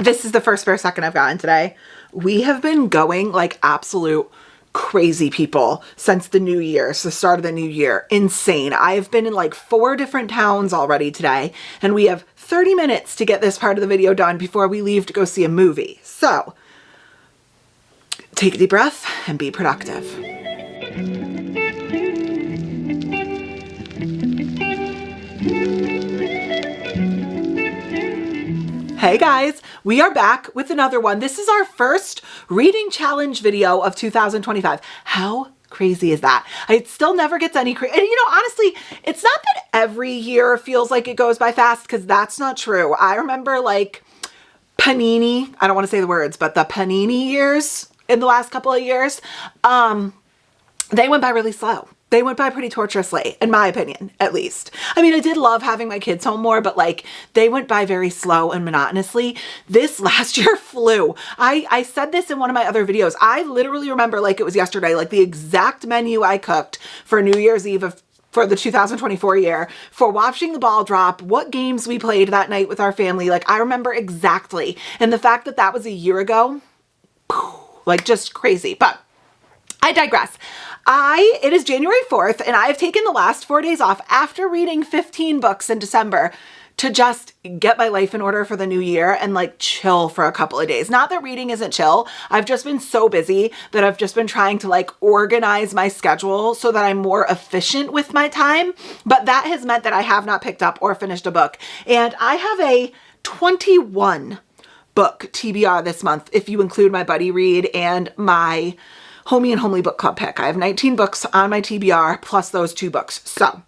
This is the first spare second I've gotten today. We have been going like absolute crazy people since the new year, so the start of the new year. Insane. I've been in like 4 different towns already today, and we have 30 minutes to get this part of the video done before we leave to go see a movie. So take a deep breath and be productive. Hey guys, we are back with another one. This is our first reading challenge video of 2025. How crazy is that? It still never gets any crazy. And you know, honestly, it's not that every year feels like it goes by fast, because that's not true. I remember like Panini, I don't want to say the words, but the Panini years in the last couple of years, they went by really slow. They went by pretty torturously, in my opinion, at least. I mean, I did love having my kids home more, but like they went by very slow and monotonously. This last year flew. I said this in one of my other videos. I literally remember like it was yesterday, like the exact menu I cooked for New Year's Eve for the 2024 year, for watching the ball drop, what games we played that night with our family. Like I remember exactly. And the fact that that was a year ago, like just crazy. But I digress. It is January 4th, and I have taken the last 4 days off after reading 15 books in December to just get my life in order for the new year and like chill for a couple of days. Not that reading isn't chill. I've just been so busy that I've just been trying to like organize my schedule so that I'm more efficient with my time. But that has meant that I have not picked up or finished a book. And I have a 21 book TBR this month, if you include my buddy read and my Homie and Homely book club pick. I have 19 books on my TBR plus those 2 books. So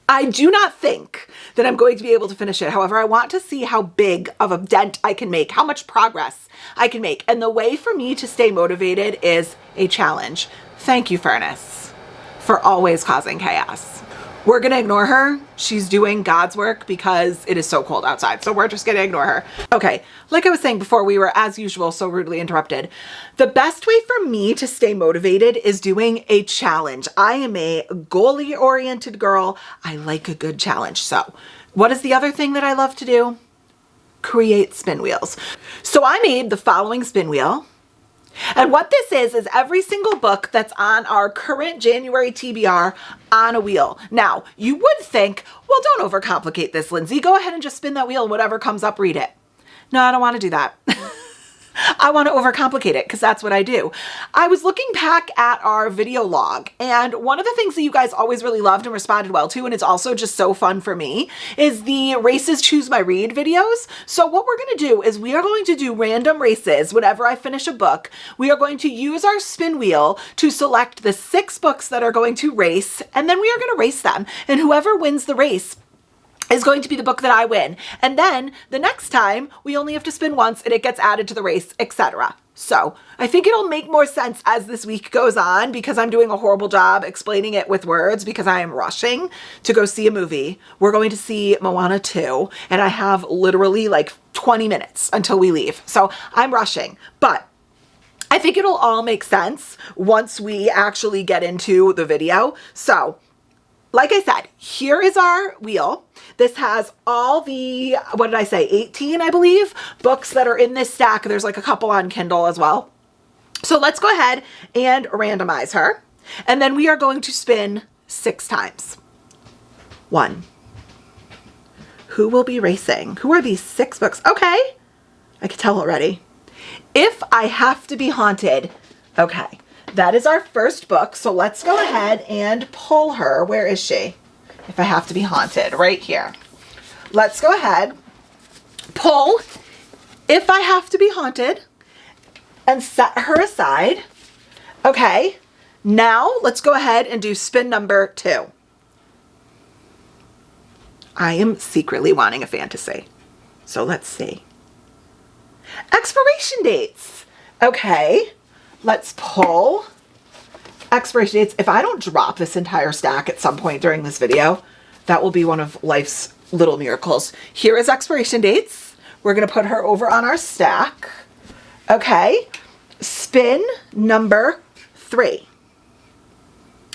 I do not think that I'm going to be able to finish it. However, I want to see how big of a dent I can make, how much progress I can make. And the way for me to stay motivated is a challenge. Thank you, Furnace, for always causing chaos. We're going to ignore her. She's doing God's work because it is so cold outside. So we're just going to ignore her. Okay. Like I was saying before, we were, as usual, so rudely interrupted. The best way for me to stay motivated is doing a challenge. I am a goalie-oriented girl. I like a good challenge. So what is the other thing that I love to do? Create spin wheels. So I made the following spin wheel. And what this is every single book that's on our current January TBR on a wheel. Now, you would think, well, don't overcomplicate this, Lindsay. Go ahead and just spin that wheel and whatever comes up, read it. No, I don't want to do that. I want to overcomplicate it because that's what I do. I was looking back at our video log, and one of the things that you guys always really loved and responded well to, and it's also just so fun for me, is the races choose my read videos. So what we're going to do is we are going to do random races whenever I finish a book. We are going to use our spin wheel to select the 6 books that are going to race, and then we are going to race them. And whoever wins the race is going to be the book that I win. And then the next time we only have to spin once and it gets added to the race, etc. So I think it'll make more sense as this week goes on, because I'm doing a horrible job explaining it with words because I am rushing to go see a movie. We're going to see Moana 2, and I have literally like 20 minutes until we leave. So I'm rushing, but I think it'll all make sense once we actually get into the video. So like I said, here is our wheel. This has all the, what did I say, 18, I believe, books that are in this stack. There's like a couple on Kindle as well. So let's go ahead and randomize her. And then we are going to spin 6 times. 1. Who will be racing? Who are these 6 books? Okay, I can tell already. If I Have to Be Haunted. Okay. That is our first book, so let's go ahead and pull her. Where is she? If I Have to Be Haunted, right here. Let's go ahead, pull If I Have to Be Haunted, and set her aside. Okay, now let's go ahead and do spin number 2. I am secretly wanting a fantasy, so let's see. Expiration Dates. Okay. Let's pull Expiration Dates. If I don't drop this entire stack at some point during this video, that will be one of life's little miracles. Here is Expiration Dates. We're going to put her over on our stack. Okay. Spin number 3.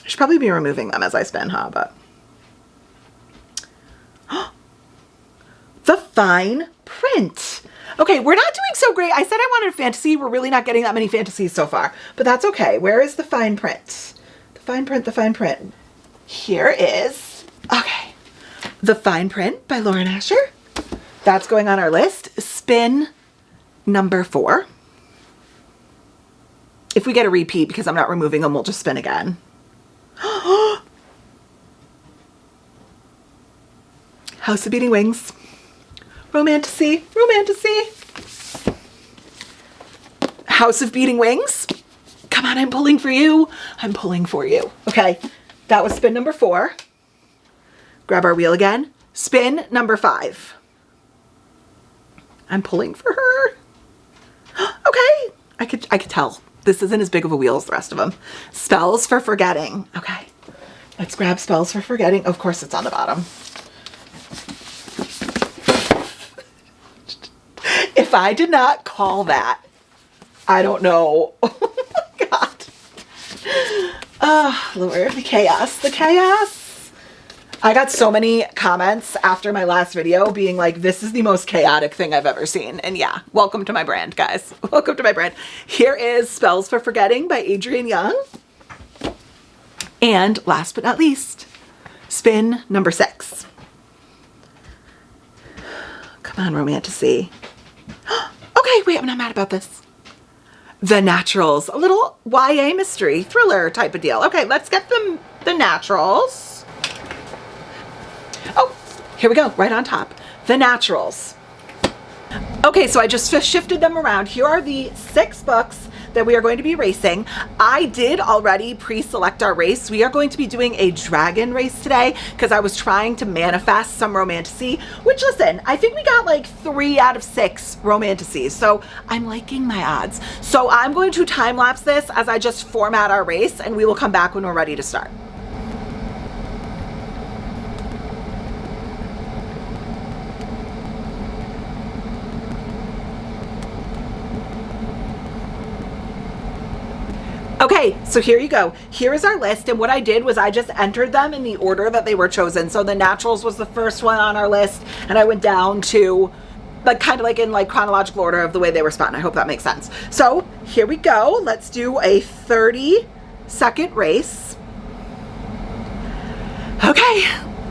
I should probably be removing them as I spin, huh? But The Fine Print. Okay, we're not doing so great. I said I wanted a fantasy. We're really not getting that many fantasies so far, but that's okay. Where is the fine print? The fine print, the fine print. Here is, okay, The Fine Print by Lauren Asher. That's going on our list. Spin number 4. If we get a repeat, because I'm not removing them, we'll just spin again. House of Beating Wings. Romantasy, romantasy. House of Beating Wings. Come on, I'm pulling for you. I'm pulling for you. Okay, that was spin number 4. Grab our wheel again. Spin number 5. I'm pulling for her. Okay, I could tell. This isn't as big of a wheel as the rest of them. Spells for Forgetting. Okay, let's grab Spells for Forgetting. Of course, it's on the bottom. If I did not call that, I don't know. Oh my God. Oh, Lord, the chaos, the chaos. I got so many comments after my last video being like, this is the most chaotic thing I've ever seen. And yeah, welcome to my brand, guys. Welcome to my brand. Here is Spells for Forgetting by Adrienne Young. And last but not least, spin number 6. Come on, Romantasy. Okay, wait, I'm not mad about this. The Naturals, a little YA mystery thriller type of deal. Okay, let's get the Naturals. Oh, here we go, right on top. The Naturals. Okay, so I just shifted them around. Here are the 6 books that we are going to be racing. I did already pre-select our race. We are going to be doing a dragon race today because I was trying to manifest some romantasy, which, listen, I think we got like 3 out of 6 romantasies. So I'm liking my odds. So I'm going to time lapse this as I just format our race, and we will come back when we're ready to start. Okay, so here you go. Here is our list, and what I did was I just entered them in the order that they were chosen. So the Naturals was the first one on our list, and I went down to like kind of like in like chronological order of the way they were spun. I hope that makes sense. So here we go. Let's do a 30-second race. Okay,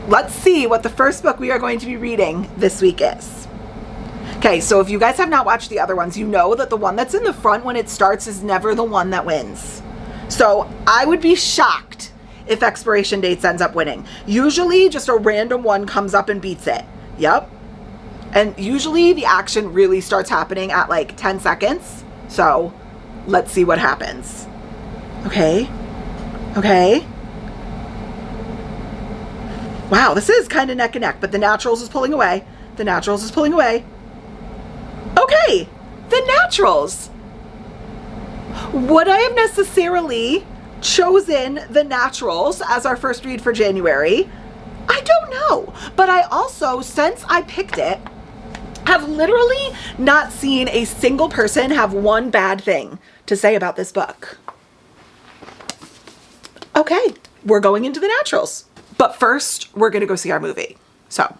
let's see what the first book we are going to be reading this week is. Okay, so if you guys have not watched the other ones, you know that the one that's in the front when it starts is never the one that wins. So I would be shocked if Expiration Dates ends up winning. Usually just a random one comes up and beats it. Yep. And usually the action really starts happening at like 10 seconds. So let's see what happens. Okay. Okay. Wow, this is kind of neck and neck, but the Naturals is pulling away. The Naturals is pulling away. Okay, the Naturals. Would I have necessarily chosen the Naturals as our first read for January? I don't know. But I also, since I picked it, have literally not seen a single person have one bad thing to say about this book. Okay, we're going into the Naturals. But first, we're going to go see our movie. So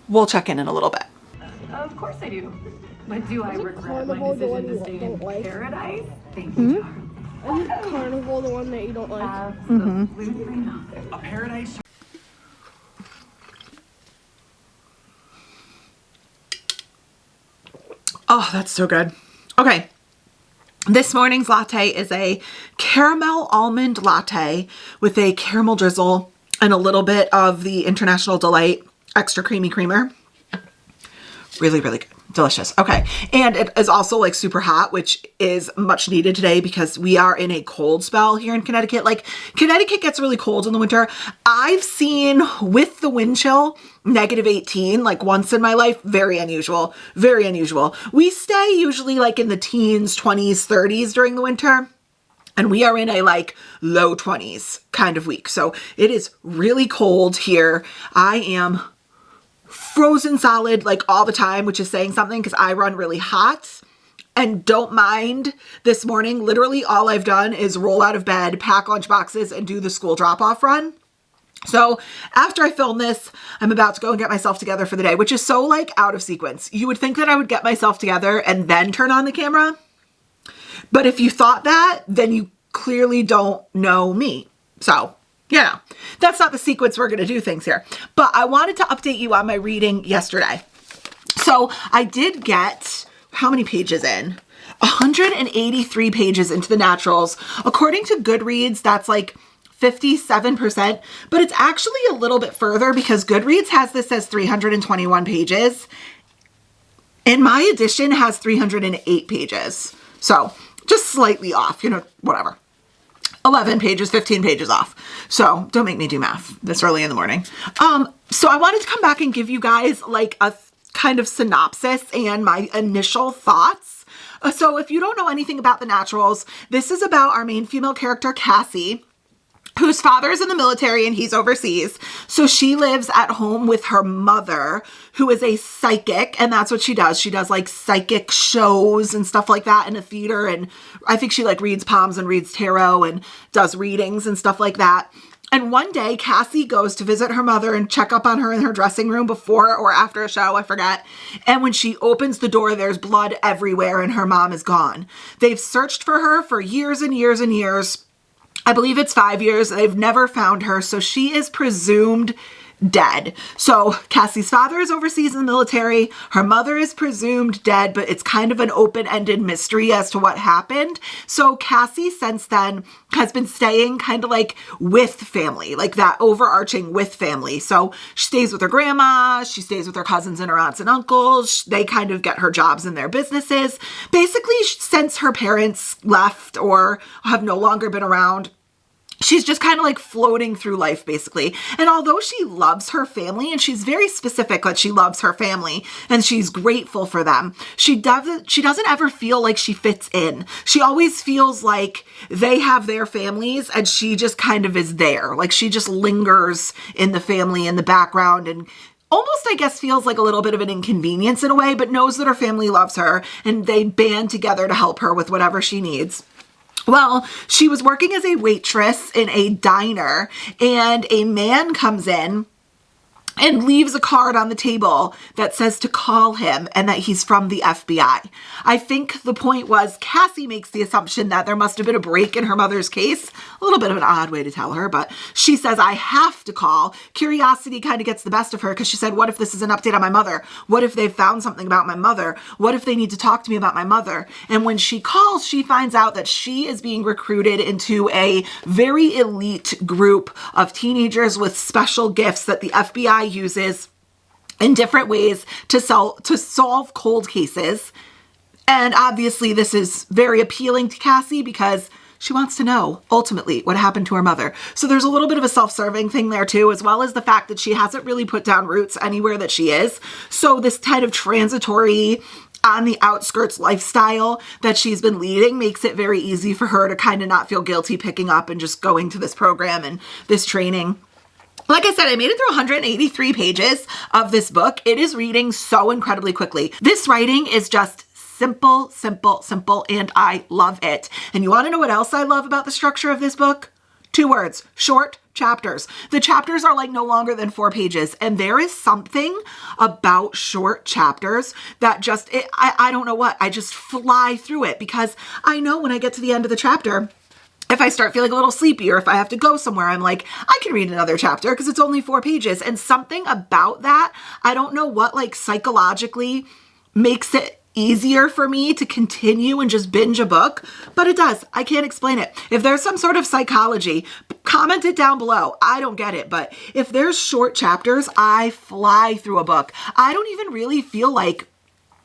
we'll check in a little bit. Of course I do. But do I regret my decision to stay in paradise? Thank you, Charles. Isn't Carnival the one that you don't like? Absolutely not. A paradise. Oh, that's so good. Okay. This morning's latte is a caramel almond latte with a caramel drizzle and a little bit of the International Delight extra creamy creamer. Really, really good. Delicious. Okay. And it is also like super hot, which is much needed today because we are in a cold spell here in Connecticut. Like Connecticut gets really cold in the winter. I've seen with the wind chill, -18, like once in my life. Very unusual. Very unusual. We stay usually like in the teens, 20s, 30s during the winter. And we are in a like low 20s kind of week. So it is really cold here. I am frozen solid like all the time, which is saying something because I run really hot and don't mind. This morning, literally all I've done is roll out of bed, pack lunch boxes, and do the school drop-off run. So after I film this, I'm about to go and get myself together for the day, which is so like out of sequence. You would think that I would get myself together and then turn on the camera. But if you thought that, then you clearly don't know me. So, that's not the sequence we're going to do things here. But I wanted to update you on my reading yesterday. So I did get, how many pages in? 183 pages into the naturals. According to Goodreads, that's like 57%, but it's actually a little bit further because Goodreads has this as 321 pages. And my edition has 308 pages. So just slightly off, whatever. 11 pages, 15 pages off. So don't make me do math this early in the morning. So I wanted to come back and give you guys like a kind of synopsis and my initial thoughts. So if you don't know anything about the naturals, this is about our main female character, Cassie, whose father is in the military and he's overseas. So she lives at home with her mother, who is a psychic, and that's what she does. She does like psychic shows and stuff like that in a theater, and I think she like reads palms and reads tarot and does readings and stuff like that. And one day, Cassie goes to visit her mother and check up on her in her dressing room before or after a show, I forget. And when she opens the door, there's blood everywhere and her mom is gone. They've searched for her for years and years and years. I believe it's 5 years. They've never found her. So she is presumed dead. So Cassie's father is overseas in the military. Her mother is presumed dead, but it's kind of an open-ended mystery as to what happened. So Cassie since then has been staying kind of like with family, like that overarching with family. So she stays with her grandma. She stays with her cousins and her aunts and uncles. They kind of get her jobs in their businesses. Basically, since her parents left or have no longer been around, she's just kind of like floating through life, basically. And although she loves her family, and she's very specific that she loves her family and she's grateful for them, she doesn't ever feel like she fits in. She always feels like they have their families and she just kind of is there. Like she just lingers in the family in the background and almost, I guess, feels like a little bit of an inconvenience in a way, but knows that her family loves her and they band together to help her with whatever she needs. Well, she was working as a waitress in a diner and a man comes in and leaves a card on the table that says to call him and that he's from the FBI. I think the point was Cassie makes the assumption that there must have been a break in her mother's case. A little bit of an odd way to tell her, but she says, I have to call. Curiosity kind of gets the best of her because she said, what if this is an update on my mother? What if they've found something about my mother? What if they need to talk to me about my mother? And when she calls, she finds out that she is being recruited into a very elite group of teenagers with special gifts that the FBI uses in different ways to solve cold cases. And obviously this is very appealing to Cassie because she wants to know ultimately what happened to her mother. So there's a little bit of a self-serving thing there too, as well as the fact that she hasn't really put down roots anywhere that she is. So this kind of transitory on the outskirts lifestyle that she's been leading makes it very easy for her to kind of not feel guilty picking up and just going to this program and this training. Like I said, I made it through 183 pages of this book. It is reading so incredibly quickly. This writing is just simple, simple, simple, and I love it. And you want to know what else I love about the structure of this book? 2 words, short chapters. The chapters are like no longer than 4 pages. And there is something about short chapters that just, I don't know what, I just fly through it because I know when I get to the end of the chapter, if I start feeling a little sleepy or if I have to go somewhere, I'm like, I can read another chapter because it's only 4 pages. And something about that, I don't know what like psychologically makes it easier for me to continue and just binge a book, but it does. I can't explain it. If there's some sort of psychology, comment it down below. I don't get it, but if there's short chapters, I fly through a book. I don't even really feel like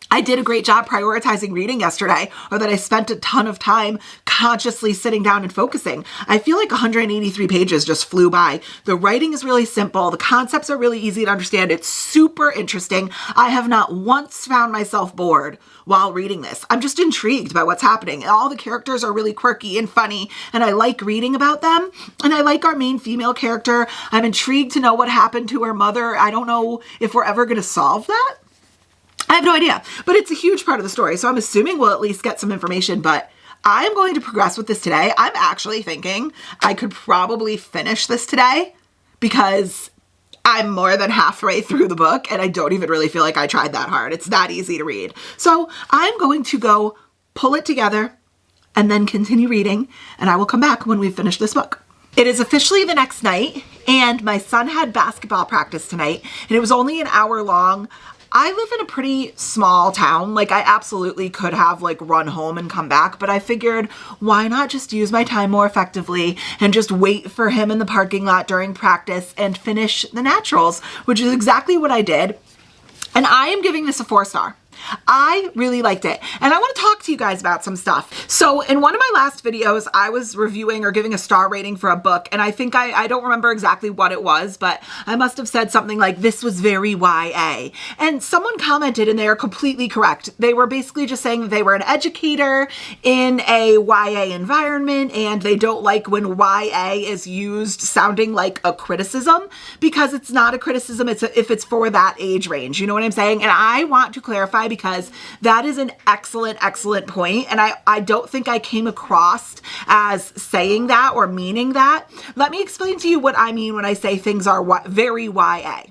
I did a great job prioritizing reading yesterday or that I spent a ton of time consciously sitting down and focusing. I feel like 183 pages just flew by. The writing is really simple. The concepts are really easy to understand. It's super interesting. I have not once found myself bored while reading this. I'm just intrigued by what's happening. All the characters are really quirky and funny, and I like reading about them. And I like our main female character. I'm intrigued to know what happened to her mother. I don't know if we're ever going to solve that. I have no idea, but it's a huge part of the story. So I'm assuming we'll at least get some information, but I'm going to progress with this today. I'm actually thinking I could probably finish this today because I'm more than halfway through the book and I don't even really feel like I tried that hard. It's that easy to read. So I'm going to go pull it together and then continue reading, and I will come back when we've finished this book. It is officially the next night, and my son had basketball practice tonight, and it was only an hour long. I live in a pretty small town. Like, I absolutely could have like run home and come back, but I figured why not just use my time more effectively and just wait for him in the parking lot during practice and finish the naturals, which is exactly what I did. And I am giving this a 4-star. I really liked it. And I want to talk to you guys about some stuff. So in one of my last videos, I was reviewing or giving a star rating for a book. And I think I don't remember exactly what it was, but I must have said something like, this was very YA. And someone commented, and they are completely correct. They were basically just saying that they were an educator in a YA environment, and they don't like when YA is used sounding like a criticism, because it's not a criticism if it's for that age range. You know what I'm saying? And I want to clarify, because that is an excellent, excellent point. And I don't think I came across as saying that or meaning that. Let me explain to you what I mean when I say things are very YA.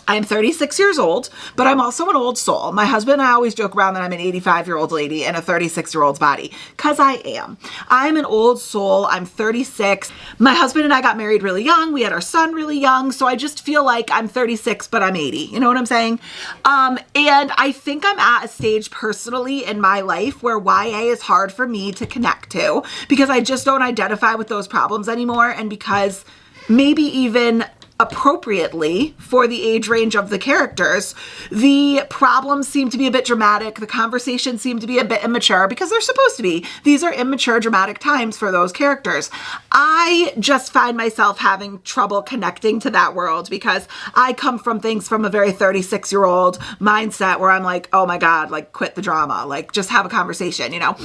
I'm 36 years old, but I'm also an old soul. My husband and I always joke around that I'm an 85-year-old lady in a 36-year-old's body, because I am. I'm an old soul. I'm 36. My husband and I got married really young. We had our son really young. So I just feel like I'm 36, but I'm 80. You know what I'm saying? And I think I'm at a stage personally in my life where YA is hard for me to connect to, because I just don't identify with those problems anymore. And because maybe even appropriately for the age range of the characters, the problems seem to be a bit dramatic. The conversations seem to be a bit immature, because they're supposed to be. These are immature, dramatic times for those characters. I just find myself having trouble connecting to that world, because I come from things from a very 36-year-old mindset where I'm like, oh my God, like quit the drama, like just have a conversation, you know?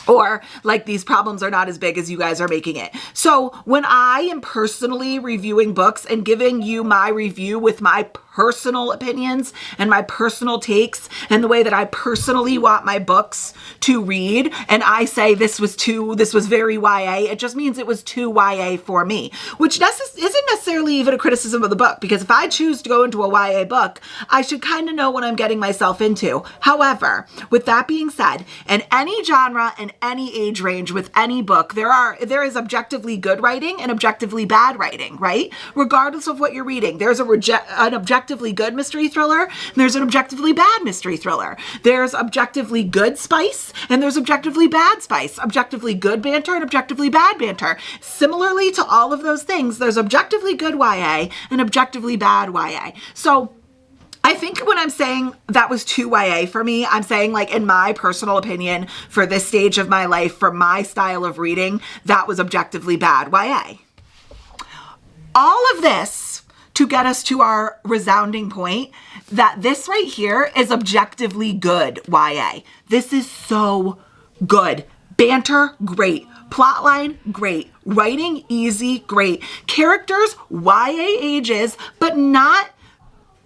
Or like, these problems are not as big as you guys are making it. So when I am personally reviewing books and giving you my review with my personal opinions and my personal takes and the way that I personally want my books to read, and I say this was very YA, it just means it was too YA for me, which isn't necessarily even a criticism of the book, because if I choose to go into a YA book, I should kind of know what I'm getting myself into. However, with that being said, in any genre and any age range with any book, there is objectively good writing and objectively bad writing, right? Regardless of what you're reading, there's an objectively good mystery thriller, and there's an objectively bad mystery thriller. There's objectively good spice, and there's objectively bad spice. Objectively good banter and objectively bad banter. Similarly to all of those things, there's objectively good YA and objectively bad YA. So I think when I'm saying that was too YA for me, I'm saying, like, in my personal opinion, for this stage of my life, for my style of reading, that was objectively bad YA. All of this to get us to our resounding point that this right here is objectively good YA. This is so good. Banter, great. Plotline, great. Writing, easy, great. Characters, YA ages, but not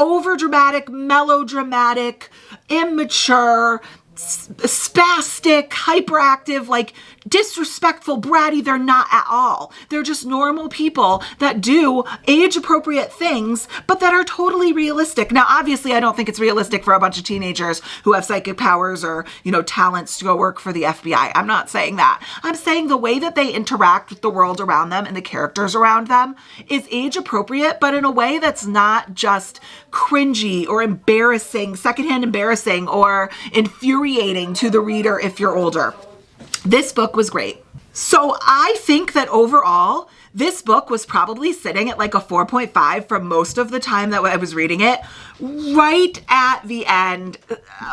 overdramatic, melodramatic, immature, spastic, hyperactive, like disrespectful, bratty. They're not at all. They're just normal people that do age-appropriate things, but that are totally realistic. Now, obviously, I don't think it's realistic for a bunch of teenagers who have psychic powers or, you know, talents to go work for the FBI. I'm not saying that. I'm saying the way that they interact with the world around them and the characters around them is age-appropriate, but in a way that's not just cringy or embarrassing, secondhand embarrassing or infuriating to the reader if you're older. This book was great. So I think that overall, this book was probably sitting at like a 4.5 for most of the time that I was reading it. Right at the end,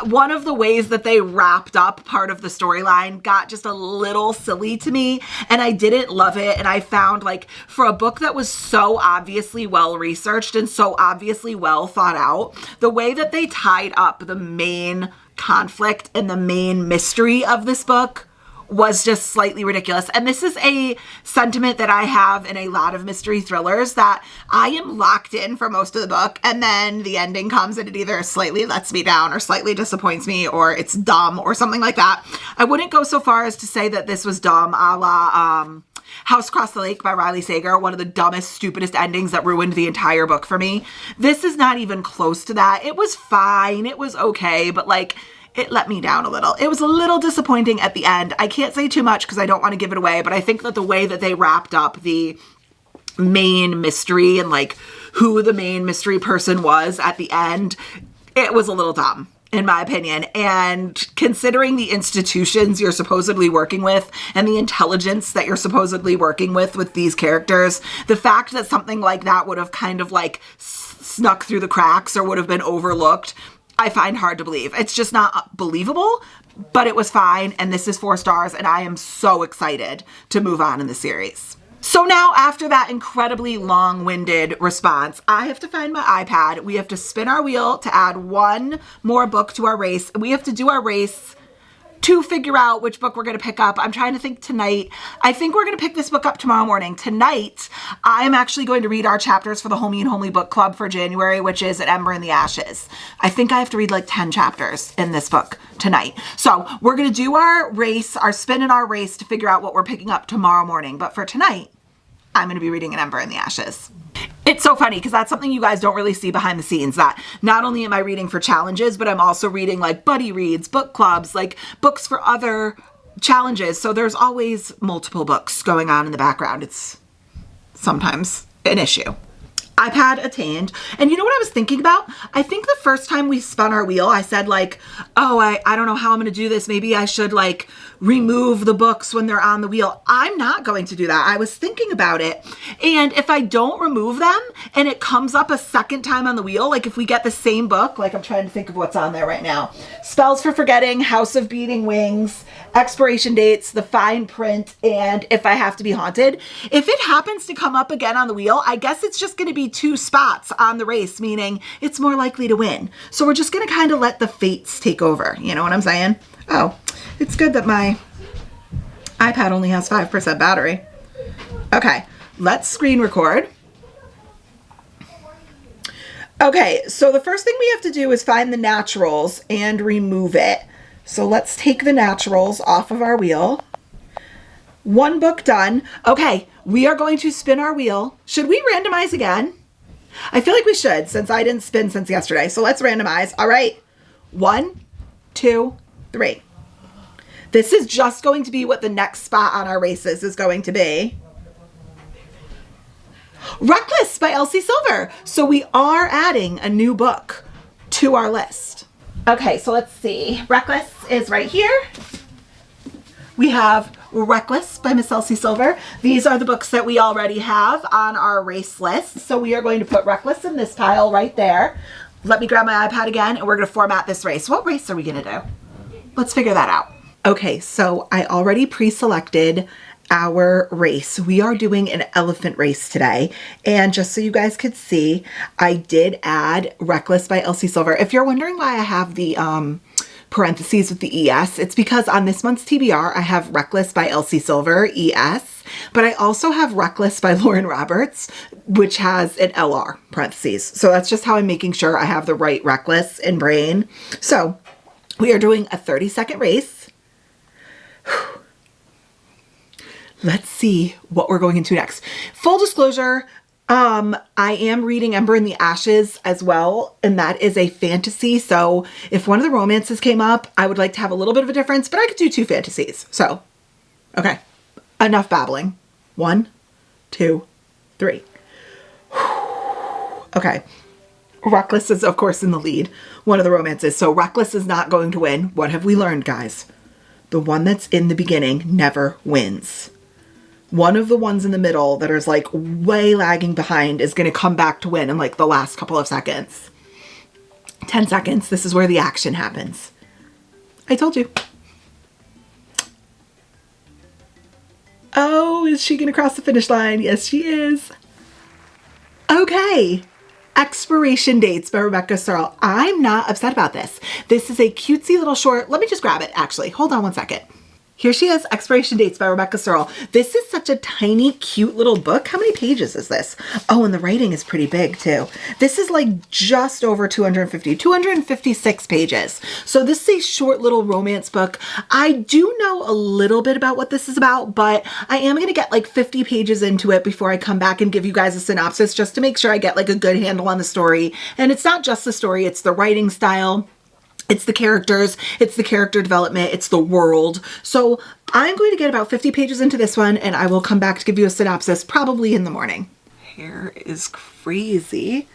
one of the ways that they wrapped up part of the storyline got just a little silly to me, and I didn't love it. And I found, like, for a book that was so obviously well researched and so obviously well thought out, the way that they tied up the main conflict and the main mystery of this book was just slightly ridiculous. And this is a sentiment that I have in a lot of mystery thrillers, that I am locked in for most of the book, and then the ending comes and it either slightly lets me down or slightly disappoints me, or it's dumb or something like that. I wouldn't go so far as to say that this was dumb, a la House Across the Lake by Riley Sager, one of the dumbest, stupidest endings that ruined the entire book for me. This is not even close to that. It was fine. It was okay, but like, it let me down a little. It was a little disappointing at the end. I can't say too much because I don't want to give it away, but I think that the way that they wrapped up the main mystery and like who the main mystery person was at the end, it was a little dumb, in my opinion. And considering the institutions you're supposedly working with and the intelligence that you're supposedly working with these characters, the fact that something like that would have kind of like snuck through the cracks or would have been overlooked, I find hard to believe. It's just not believable, but it was fine. And this is 4 stars. And I am so excited to move on in the series. So now after that incredibly long-winded response, I have to find my iPad. We have to spin our wheel to add one more book to our race. We have to do our race to figure out which book we're going to pick up. I'm trying to think tonight. I think we're going to pick this book up tomorrow morning. Tonight, I'm actually going to read our chapters for the Homey and Homely Book Club for January, which is An Ember in the Ashes. I think I have to read like 10 chapters in this book tonight. So we're going to do our race, our spin in our race to figure out what we're picking up tomorrow morning. But for tonight, I'm going to be reading An Ember in the Ashes. It's so funny because that's something you guys don't really see behind the scenes, that not only am I reading for challenges, but I'm also reading like buddy reads, book clubs, like books for other challenges. So there's always multiple books going on in the background. It's sometimes an issue. iPad attained. And you know what I was thinking about? I think the first time we spun our wheel, I said like, oh, I don't know how I'm going to do this. Maybe I should like remove the books when they're on the wheel. I'm not going to do that. I was thinking about it. And if I don't remove them and it comes up a second time on the wheel, like if we get the same book, like I'm trying to think of what's on there right now. Spells for Forgetting, House of Beating Wings, Expiration Dates, The Fine Print, and If I Have to Be Haunted. If it happens to come up again on the wheel, I guess it's just going to be 2 spots on the race, meaning it's more likely to win. So we're just going to kind of let the fates take over. You know what I'm saying? Oh, it's good that my iPad only has 5% battery. Okay, let's screen record. Okay, so the first thing we have to do is find the naturals and remove it. So let's take the naturals off of our wheel. 1 book done. Okay, we are going to spin our wheel. Should we randomize again? I feel like we should, since I didn't spin since yesterday. So let's randomize. All right, 1, 2, 3. This is just going to be what the next spot on our races is going to be. Reckless by Elsie Silver. So we are adding a new book to our list. Okay, so let's see. Reckless is right here. We have Reckless by Miss Elsie Silver. These are the books that we already have on our race list. So we are going to put Reckless in this pile right there. Let me grab my iPad again and we're going to format this race. What race are we going to do? Let's figure that out. Okay, so I already pre-selected our race. We are doing an elephant race today. And just so you guys could see, I did add Reckless by Elsie Silver. If you're wondering why I have the parentheses with the ES, it's because on this month's TBR, I have Reckless by Elsie Silver, ES, but I also have Reckless by Lauren Roberts, which has an LR parentheses. So that's just how I'm making sure I have the right Reckless in brain. So we are doing a 30-second race. Let's see what we're going into next. Full disclosure, I am reading Ember in the Ashes as well, and that is a fantasy. So if one of the romances came up, I would like to have a little bit of a difference, but I could do 2 fantasies. So, okay, enough babbling. 1, 2, 3. Okay. Reckless is, of course, in the lead, one of the romances. So Reckless is not going to win. What have we learned, guys? The one that's in the beginning never wins. One of the ones in the middle that is like way lagging behind is going to come back to win in like the last couple of seconds. 10 seconds. This is where the action happens. I told you. Oh, is she going to cross the finish line? Yes, she is. Okay. Expiration Dates by Rebecca Searle. I'm not upset about this. This is a cutesy little short. Let me just grab it, actually. Hold on one second. Here she is, Expiration Dates by Rebecca Searle. This is such a tiny, cute little book. How many pages is this? Oh, and the writing is pretty big too. This is like just over 256 pages. So this is a short little romance book. I do know a little bit about what this is about, but I am going to get like 50 pages into it before I come back and give you guys a synopsis just to make sure I get like a good handle on the story. And it's not just the story, it's the writing style. It's the characters, it's the character development, it's the world. So I'm going to get about 50 pages into this one and I will come back to give you a synopsis probably in the morning. Hair is crazy.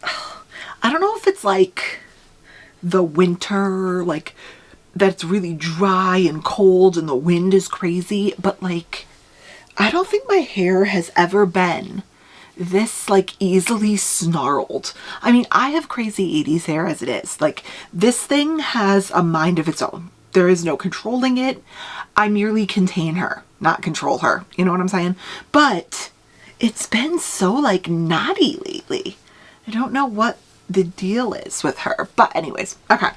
I don't know if it's like the winter, like that's really dry and cold and the wind is crazy, but like, I don't think my hair has ever been this like easily snarled. I mean, I have crazy 80s hair as it is. Like this thing has a mind of its own. There is no controlling it. I merely contain her, not control her. You know what I'm saying? But it's been so like naughty lately. I don't know what the deal is with her. But anyways, okay.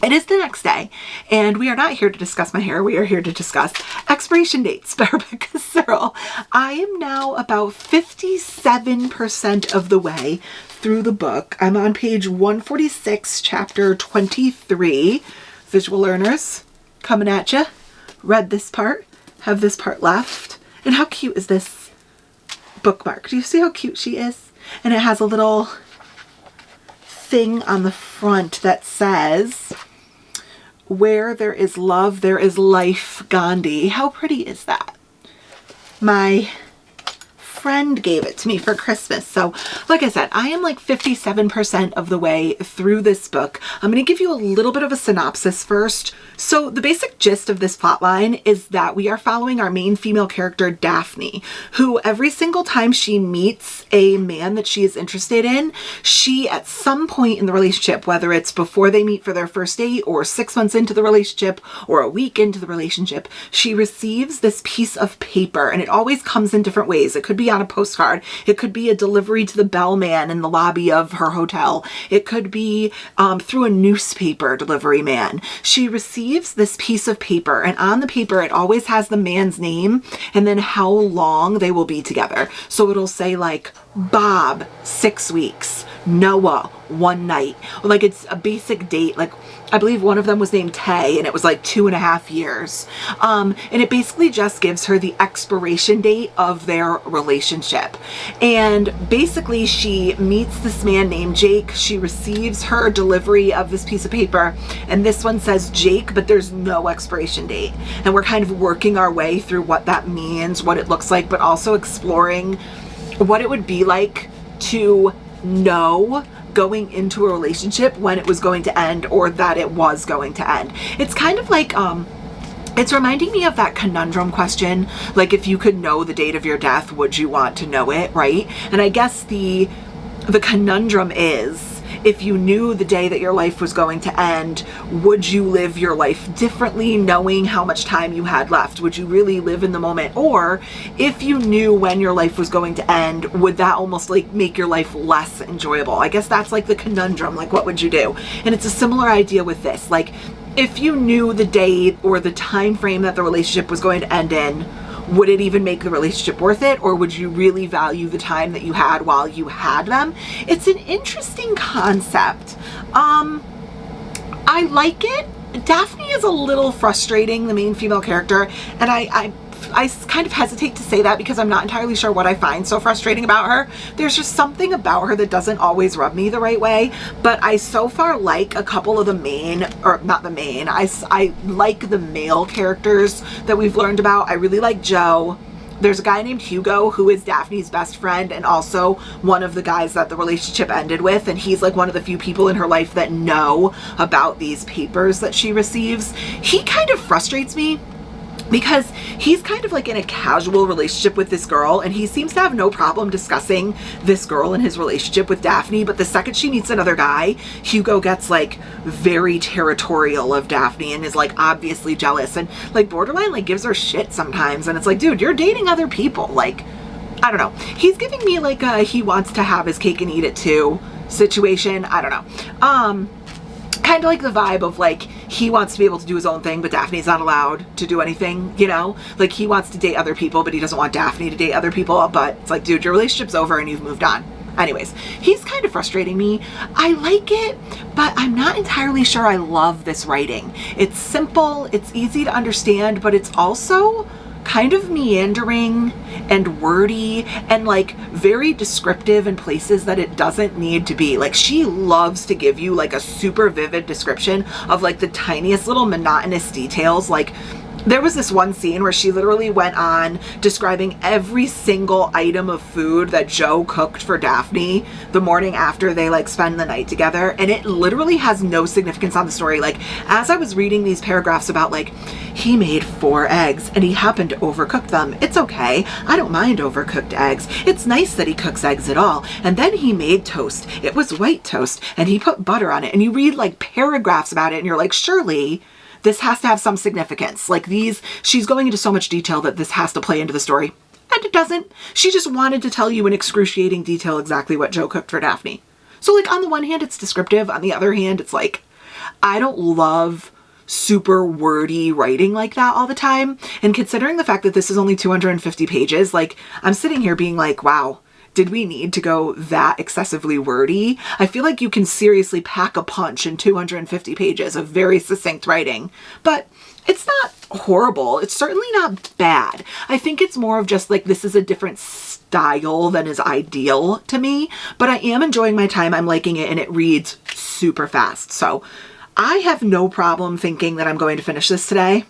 It is the next day, and we are not here to discuss my hair. We are here to discuss Expiration Dates by Rebecca Searle. I am now about 57% of the way through the book. I'm on page 146, chapter 23. Visual learners, coming at you. Read this part, have this part left. And how cute is this bookmark? Do you see how cute she is? And it has a little thing on the front that says, "Where there is love, there is life, Gandhi." How pretty is that? My friend gave it to me for Christmas. So like I said, I am like 57% of the way through this book. I'm going to give you a little bit of a synopsis first. So the basic gist of this plotline is that we are following our main female character, Daphne, who every single time she meets a man that she is interested in, she at some point in the relationship, whether it's before they meet for their first date or 6 months into the relationship or a week into the relationship, she receives this piece of paper, and it always comes in different ways. It could be on a postcard. It could be a delivery to the bellman in the lobby of her hotel. It could be through a newspaper delivery man. She receives this piece of paper, and on the paper it always has the man's name and then how long they will be together. So it'll say like Bob 6 weeks, Noah 1 night. Like it's a basic date. Like I believe one of them was named Tay and it was like 2.5 years. And it basically just gives her the expiration date of their relationship. And basically she meets this man named Jake. She receives her delivery of this piece of paper, and this one says Jake, but there's no expiration date. And we're kind of working our way through what that means, what it looks like, but also exploring what it would be like to know going into a relationship when it was going to end, or that it was going to end. It's kind of like, it's reminding me of that conundrum question, like if you could know the date of your death, would you want to know it, right? And I guess the conundrum is, if you knew the day that your life was going to end, would you live your life differently knowing how much time you had left? Would you really live in the moment? Or if you knew when your life was going to end, would that almost like make your life less enjoyable? I guess that's like the conundrum, like what would you do? And it's a similar idea with this. Like if you knew the date or the time frame that the relationship was going to end in, would it even make the relationship worth it? Or would you really value the time that you had while you had them? It's an interesting concept. I like it. Daphne is a little frustrating, the main female character, and I kind of hesitate to say that because I'm not entirely sure what I find so frustrating about her. There's just something about her that doesn't always rub me the right way, but I so far like a couple of the main, or not the main, I like the male characters that we've learned about. I really like Joe. There's a guy named Hugo who is Daphne's best friend and also one of the guys that the relationship ended with, and he's like one of the few people in her life that know about these papers that she receives. He kind of frustrates me because he's kind of like in a casual relationship with this girl, and he seems to have no problem discussing this girl and his relationship with Daphne, but the second she meets another guy, Hugo gets like very territorial of Daphne and is like obviously jealous and like borderline like gives her shit sometimes, and it's like, dude, you're dating other people. Like, I don't know. He's giving me like a he wants to have his cake and eat it too situation. I don't know. Kind of like the vibe of like he wants to be able to do his own thing, but Daphne's not allowed to do anything, you know? Like, he wants to date other people, but he doesn't want Daphne to date other people. But it's like, dude, your relationship's over and you've moved on. Anyways, he's kind of frustrating me. I like it, but I'm not entirely sure I love this writing. It's simple, it's easy to understand, but it's also kind of meandering and wordy and like very descriptive in places that it doesn't need to be. Like, she loves to give you like a super vivid description of like the tiniest little monotonous details. Like, there was this one scene where she literally went on describing every single item of food that Joe cooked for Daphne the morning after they like spend the night together. And it literally has no significance on the story. Like, as I was reading these paragraphs about like, he made 4 eggs and he happened to overcook them. It's okay. I don't mind overcooked eggs. It's nice that he cooks eggs at all. And then he made toast. It was white toast and he put butter on it. And you read like paragraphs about it and you're like, surely this has to have some significance. Like, these, she's going into so much detail that this has to play into the story. And it doesn't. She just wanted to tell you in excruciating detail exactly what Joe cooked for Daphne. So like, on the one hand, it's descriptive. On the other hand, it's like, I don't love super wordy writing like that all the time. And considering the fact that this is only 250 pages, like, I'm sitting here being like, wow, did we need to go that excessively wordy? I feel like you can seriously pack a punch in 250 pages of very succinct writing, but it's not horrible. It's certainly not bad. I think it's more of just like, this is a different style than is ideal to me, but I am enjoying my time. I'm liking it and it reads super fast. So I have no problem thinking that I'm going to finish this today.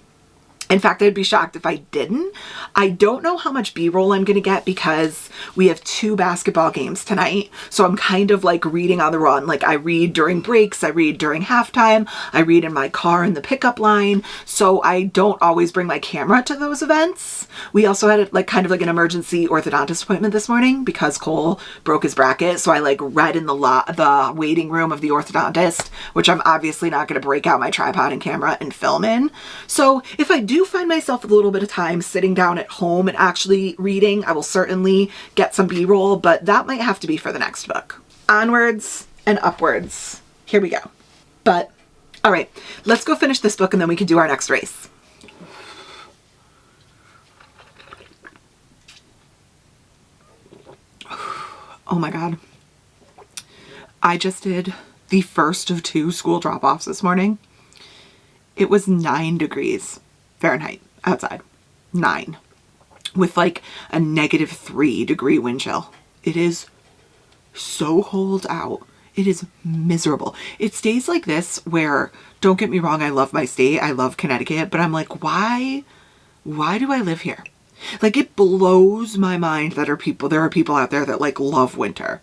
In fact, I'd be shocked if I didn't. I don't know how much B-roll I'm going to get because we have 2 basketball games tonight. So I'm kind of like reading on the run. Like, I read during breaks, I read during halftime, I read in my car in the pickup line. So I don't always bring my camera to those events. We also had like kind of like an emergency orthodontist appointment this morning because Cole broke his bracket. So I like read in the waiting room of the orthodontist, which I'm obviously not going to break out my tripod and camera and film in. So if I do find myself with a little bit of time sitting down at home and actually reading, I will certainly get some B-roll, but that might have to be for the next book. Onwards and upwards. Here we go. But all right, let's go finish this book and then we can do our next race. Oh my God. I just did the first of 2 school drop-offs this morning. It was 9 degrees Fahrenheit outside. 9. With like a -3 degree wind chill. It is so cold out. It is miserable. It stays like this where, don't get me wrong, I love my state. I love Connecticut, but I'm like, why do I live here? Like, it blows my mind that there are people out there that like love winter.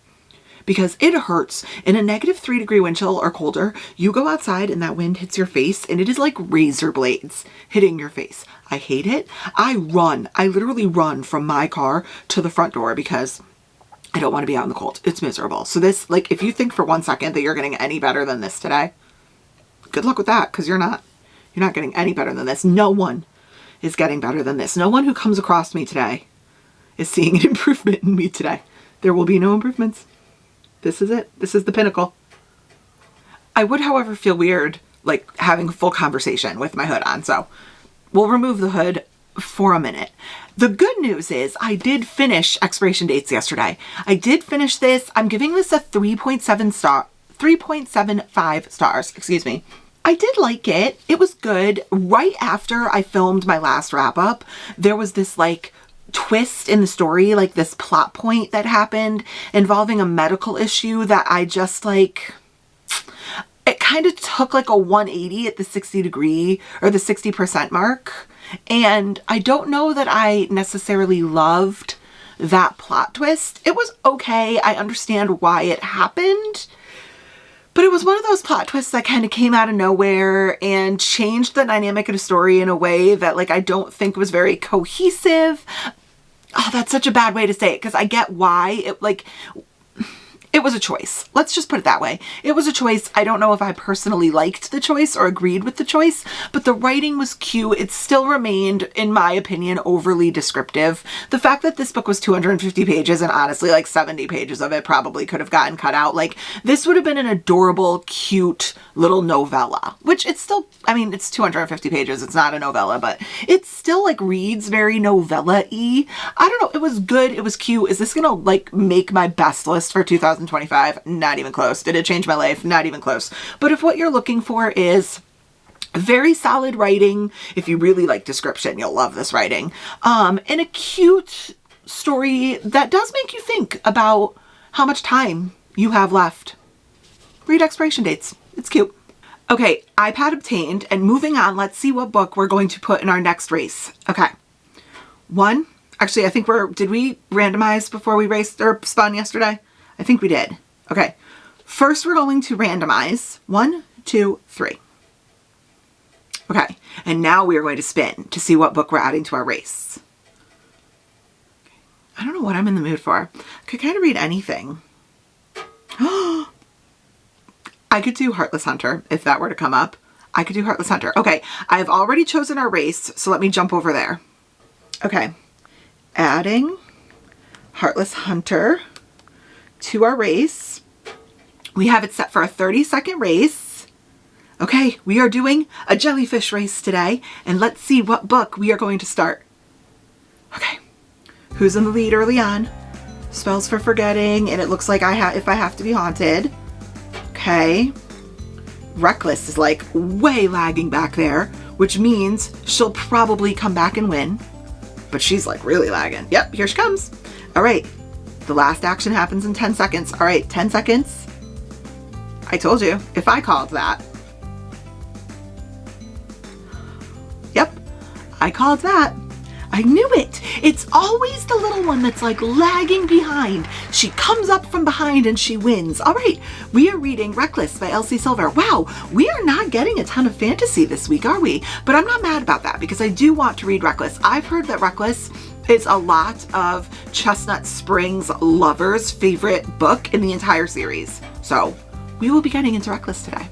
Because it hurts. In a -3 degree wind chill or colder, you go outside and that wind hits your face and it is like razor blades hitting your face. I hate it. I literally run from my car to the front door because I don't want to be out in the cold. It's miserable. So this, like, if you think for 1 second that you're getting any better than this today, good luck with that, because you're not getting any better than this. No one is getting better than this. No one who comes across me today is seeing an improvement in me today. There will be no improvements. This is it. This is the pinnacle. I would, however, feel weird like having a full conversation with my hood on. So we'll remove the hood for a minute. The good news is I did finish Expiration Dates yesterday. I did finish this. I'm giving this a 3.75 stars. Excuse me. I did like it. It was good. Right after I filmed my last wrap up, there was this like twist in the story, like this plot point that happened involving a medical issue that I just like, it kind of took like a 180 at the 60 degree or the 60% mark. And I don't know that I necessarily loved that plot twist. It was okay. I understand why it happened, but it was one of those plot twists that kind of came out of nowhere and changed the dynamic of the story in a way that like I don't think was very cohesive. Oh, that's such a bad way to say it, because I get why. it was a choice. Let's just put it that way. It was a choice. I don't know if I personally liked the choice or agreed with the choice, but the writing was cute. It still remained, in my opinion, overly descriptive. The fact that this book was 250 pages and honestly like 70 pages of it probably could have gotten cut out. Like this would have been an adorable, cute little novella, which it's still, I mean, it's 250 pages. It's not a novella, but it still like reads very novella-y. I don't know. It was good. It was cute. Is this going to like make my best list for 2025? Not even close. Did it change my life? Not even close. But if what you're looking for is very solid writing, if you really like description, you'll love this writing, and a cute story that does make you think about how much time you have left, read Expiration Dates. It's cute. Okay, iPad obtained, and moving on, let's see what book we're going to put in our next race. Okay. Actually, I think did we randomize before we raced or spun yesterday? I think we did. Okay. First, we're going to randomize 1, 2, 3. Okay. And now we are going to spin to see what book we're adding to our race. I don't know what I'm in the mood for. I could kind of read anything. I could do Heartless Hunter if that were to come up. I could do Heartless Hunter. Okay. I've already chosen our race, so let me jump over there. Okay. Adding Heartless Hunter to our race. We have it set for a 30-second race. Okay, we are doing a jellyfish race today, and let's see what book we are going to start. Okay, who's in the lead early on? Spells for Forgetting, and it looks like If I Have to Be Haunted. Okay, Reckless is like way lagging back there, which means she'll probably come back and win, but she's like really lagging. Yep, here she comes. All right. The last action happens in 10 seconds. All right, 10 seconds. I told you, if I called that. Yep, I called that. I knew it. It's always the little one that's like lagging behind. She comes up from behind and she wins. All right, we are reading Reckless by Elsie Silver. Wow, we are not getting a ton of fantasy this week, are we? But I'm not mad about that because I do want to read Reckless. I've heard that Reckless is a lot of Chestnut Springs lovers' favorite book in the entire series. So we will be getting into Reckless today.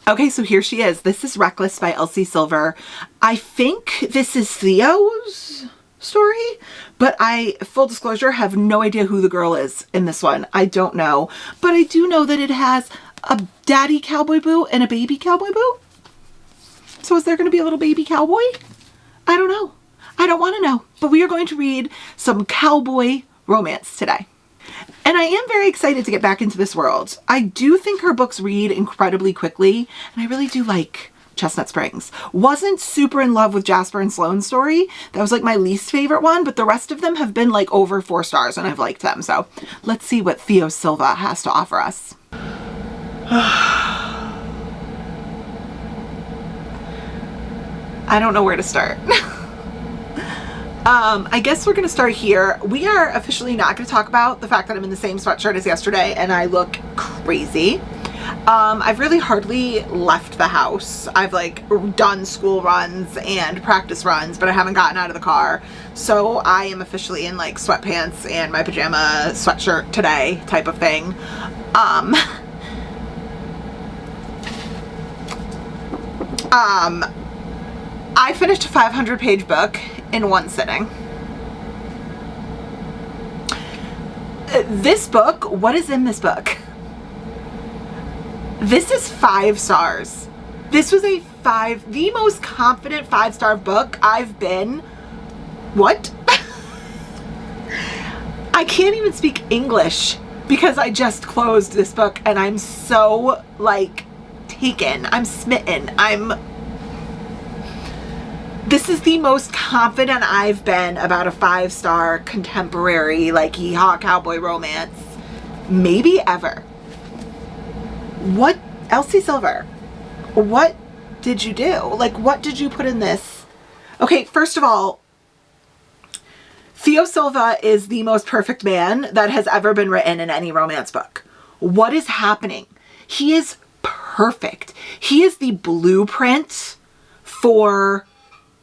Okay, so here she is. This is Reckless by Elsie Silver. I think this is Theo's story, but full disclosure, have no idea who the girl is in this one. I don't know, but I do know that it has a daddy cowboy boo and a baby cowboy boo. So is there going to be a little baby cowboy? I don't know. I don't want to know, but we are going to read some cowboy romance today. And I am very excited to get back into this world. I do think her books read incredibly quickly, and I really do like Chestnut Springs. Wasn't super in love with Jasper and Sloane's story. That was like my least favorite one, but the rest of them have been like over 4 stars and I've liked them. So let's see what Theo Silva has to offer us. I don't know where to start. I guess we're going to start here. We are officially not going to talk about the fact that I'm in the same sweatshirt as yesterday and I look crazy. I've really hardly left the house. I've like done school runs and practice runs, but I haven't gotten out of the car. So I am officially in like sweatpants and my pajama sweatshirt today type of thing. I finished a 500-page book in one sitting. This book, what is in this book? This is 5 stars. This was the most confident 5-star book I've been. What? I can't even speak English because I just closed this book and I'm so like taken. I'm smitten. This is the most confident I've been about a 5-star contemporary, like hee-haw cowboy romance, maybe ever. What, Elsie Silver, what did you do? Like, what did you put in this? Okay, first of all, Theo Silva is the most perfect man that has ever been written in any romance book. What is happening? He is perfect. He is the blueprint for...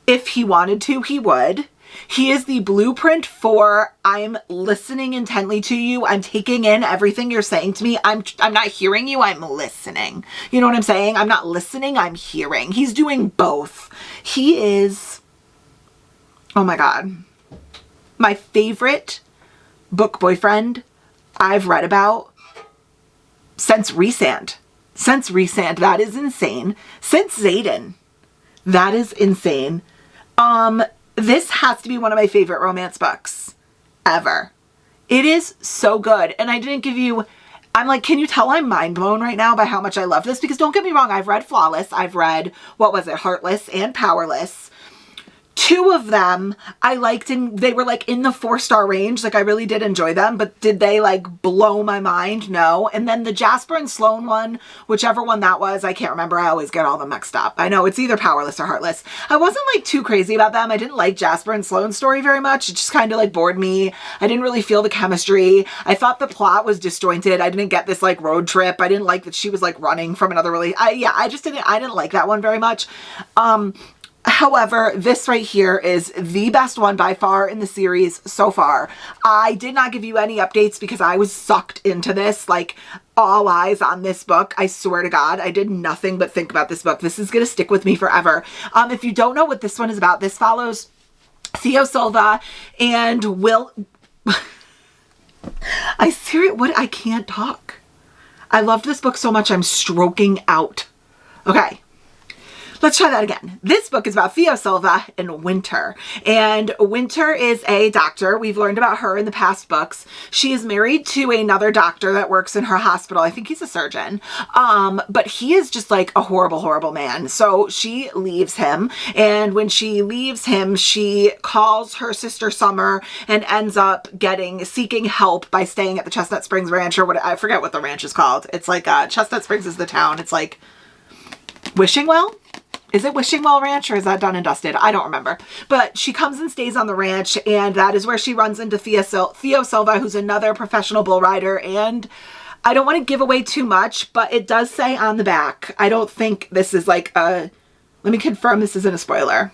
if he wanted to, he would. He is the blueprint for I'm listening intently to you. I'm taking in everything you're saying to me. I'm not hearing you. I'm listening. You know what I'm saying? I'm not listening. I'm hearing. He's doing both. He is, oh my God, my favorite book boyfriend I've read about since Resand. Since Resand. That is insane. Since Xaden. That is insane. This has to be one of my favorite romance books ever. It is so good. And I didn't give you, I'm like, can you tell I'm mind blown right now by how much I love this? Because don't get me wrong, I've read Flawless. I've read, what was it? Heartless and Powerless. Two of them I liked, and they were like in the 4-star range. Like I really did enjoy them, but did they like blow my mind? No. And then the Jasper and Sloan one, whichever one that was, I can't remember. I always get all them mixed up. I know it's either Powerless or Heartless. I wasn't like too crazy about them. I didn't like Jasper and Sloan's story very much. It just kind of like bored me. I didn't really feel the chemistry. I thought the plot was disjointed. I didn't get this like road trip. I didn't like that she was like running from another I didn't like that one very much. However, this right here is the best one by far in the series so far. I did not give you any updates because I was sucked into this, like all eyes on this book. I swear to God, I did nothing but think about this book. This is going to stick with me forever. If you don't know what this one is about, this follows Theo Silva and Will. I can't talk. I loved this book so much, I'm stroking out. Okay. Let's try that again. This book is about Theo Silva and Winter. And Winter is a doctor. We've learned about her in the past books. She is married to another doctor that works in her hospital. I think he's a surgeon. But he is just like a horrible, horrible man. So she leaves him. And when she leaves him, she calls her sister Summer and ends up seeking help by staying at the Chestnut Springs Ranch, or what, I forget what the ranch is called. It's like, Chestnut Springs is the town. It's like Wishing Well? Is it Wishing Well Ranch, or is that done and dusted? I don't remember. But she comes and stays on the ranch, and that is where she runs into Theo Silva, who's another professional bull rider. And I don't want to give away too much, but it does say on the back, I don't think this is like a, let me confirm this isn't a spoiler.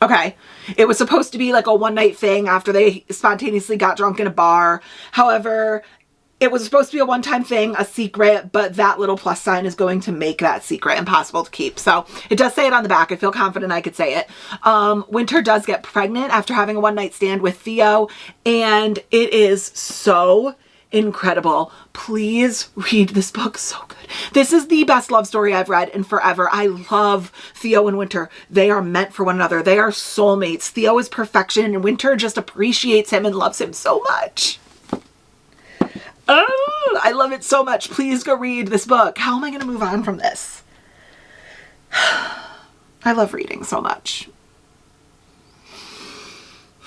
Okay. It was supposed to be like a one-night thing after they spontaneously got drunk in a bar. However, it was supposed to be a one-time thing, a secret, but that little plus sign is going to make that secret impossible to keep. So it does say it on the back. I feel confident I could say it. Winter does get pregnant after having a one-night stand with Theo, and it is so incredible. Please read this book. So good. This is the best love story I've read in forever. I love Theo and Winter. They are meant for one another. They are soulmates. Theo is perfection, and Winter just appreciates him and loves him so much. Oh, I love it so much. Please go read this book. How am I going to move on from this? I love reading so much.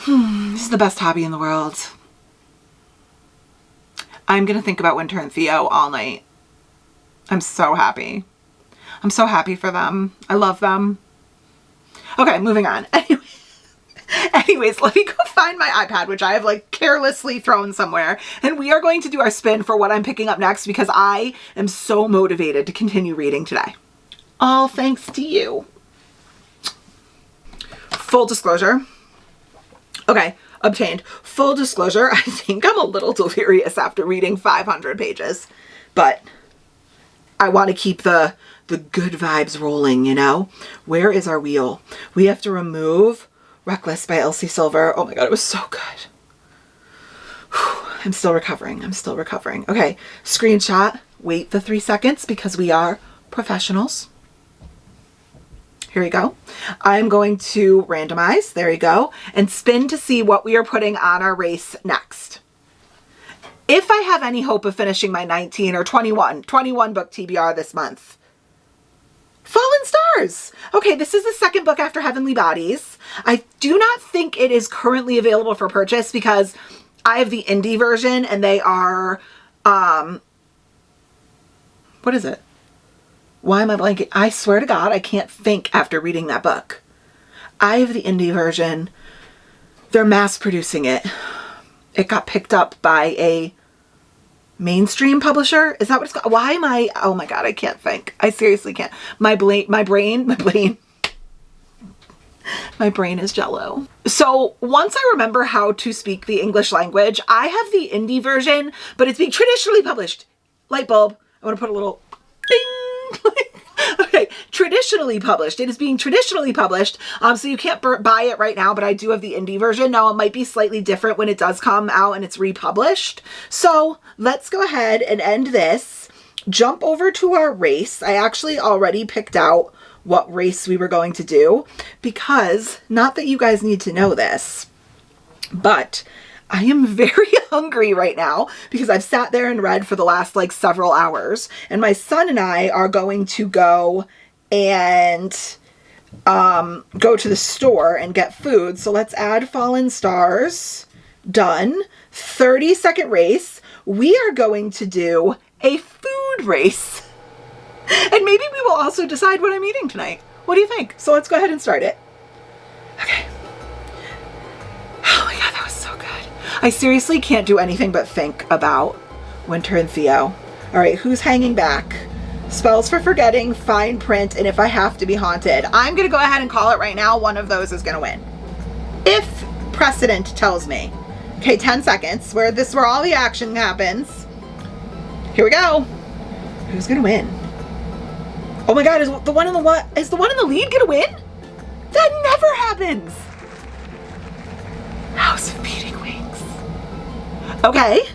This is the best hobby in the world. I'm going to think about Winter and Theo all night. I'm so happy. I'm so happy for them. I love them. Okay, moving on. Anyways, let me go find my iPad, which I have like carelessly thrown somewhere. And we are going to do our spin for what I'm picking up next because I am so motivated to continue reading today. All thanks to you. Full disclosure. Okay, obtained. Full disclosure, I think I'm a little delirious after reading 500 pages. But I want to keep the good vibes rolling, you know? Where is our wheel? We have to remove Reckless by Elsie Silver. Oh my God, it was so good. Whew, I'm still recovering. Okay, screenshot. Wait the 3 seconds because we are professionals. Here we go. I'm going to randomize. There you go. And spin to see what we are putting on our race next. If I have any hope of finishing my 19 or 21 book TBR this month, Fallen Stars. Okay, this is the second book after Heavenly Bodies. I do not think it is currently available for purchase because I have the indie version and they are, what is it? Why am I blanking? I swear to God, I can't think after reading that book. I have the indie version. They're mass producing it. It got picked up by a mainstream publisher. Is that what it's called? Why am I, oh my God, I can't think. I seriously can't. My brain, My brain is jello. So once I remember how to speak the English language, I have the indie version, but it's being traditionally published. Light bulb. I want to put a little ding. Okay, traditionally published. It is being traditionally published. So you can't buy it right now, but I do have the indie version. Now it might be slightly different when it does come out and it's republished. So let's go ahead and end this. Jump over to our race. I actually already picked out what race we were going to do because, not that you guys need to know this, but I am very hungry right now because I've sat there and read for the last like several hours, and my son and I are going to go and go to the store and get food. So let's add Fallen Stars. Done. 30-second race. We are going to do a food race. And maybe we will also decide what I'm eating tonight. What do you think? So let's go ahead and start it. Okay. Oh my God, that was so good. I seriously can't do anything but think about Winter and Theo. All right, who's hanging back? Spells for forgetting, fine print, and if I have to be haunted. I'm gonna go ahead and call it right now. One of those is gonna win. If precedent tells me. Okay, 10 seconds, where all the action happens. Here we go. Who's gonna win? Oh my God, is the one in the lead gonna win? That never happens. House of Beating Wings. Okay.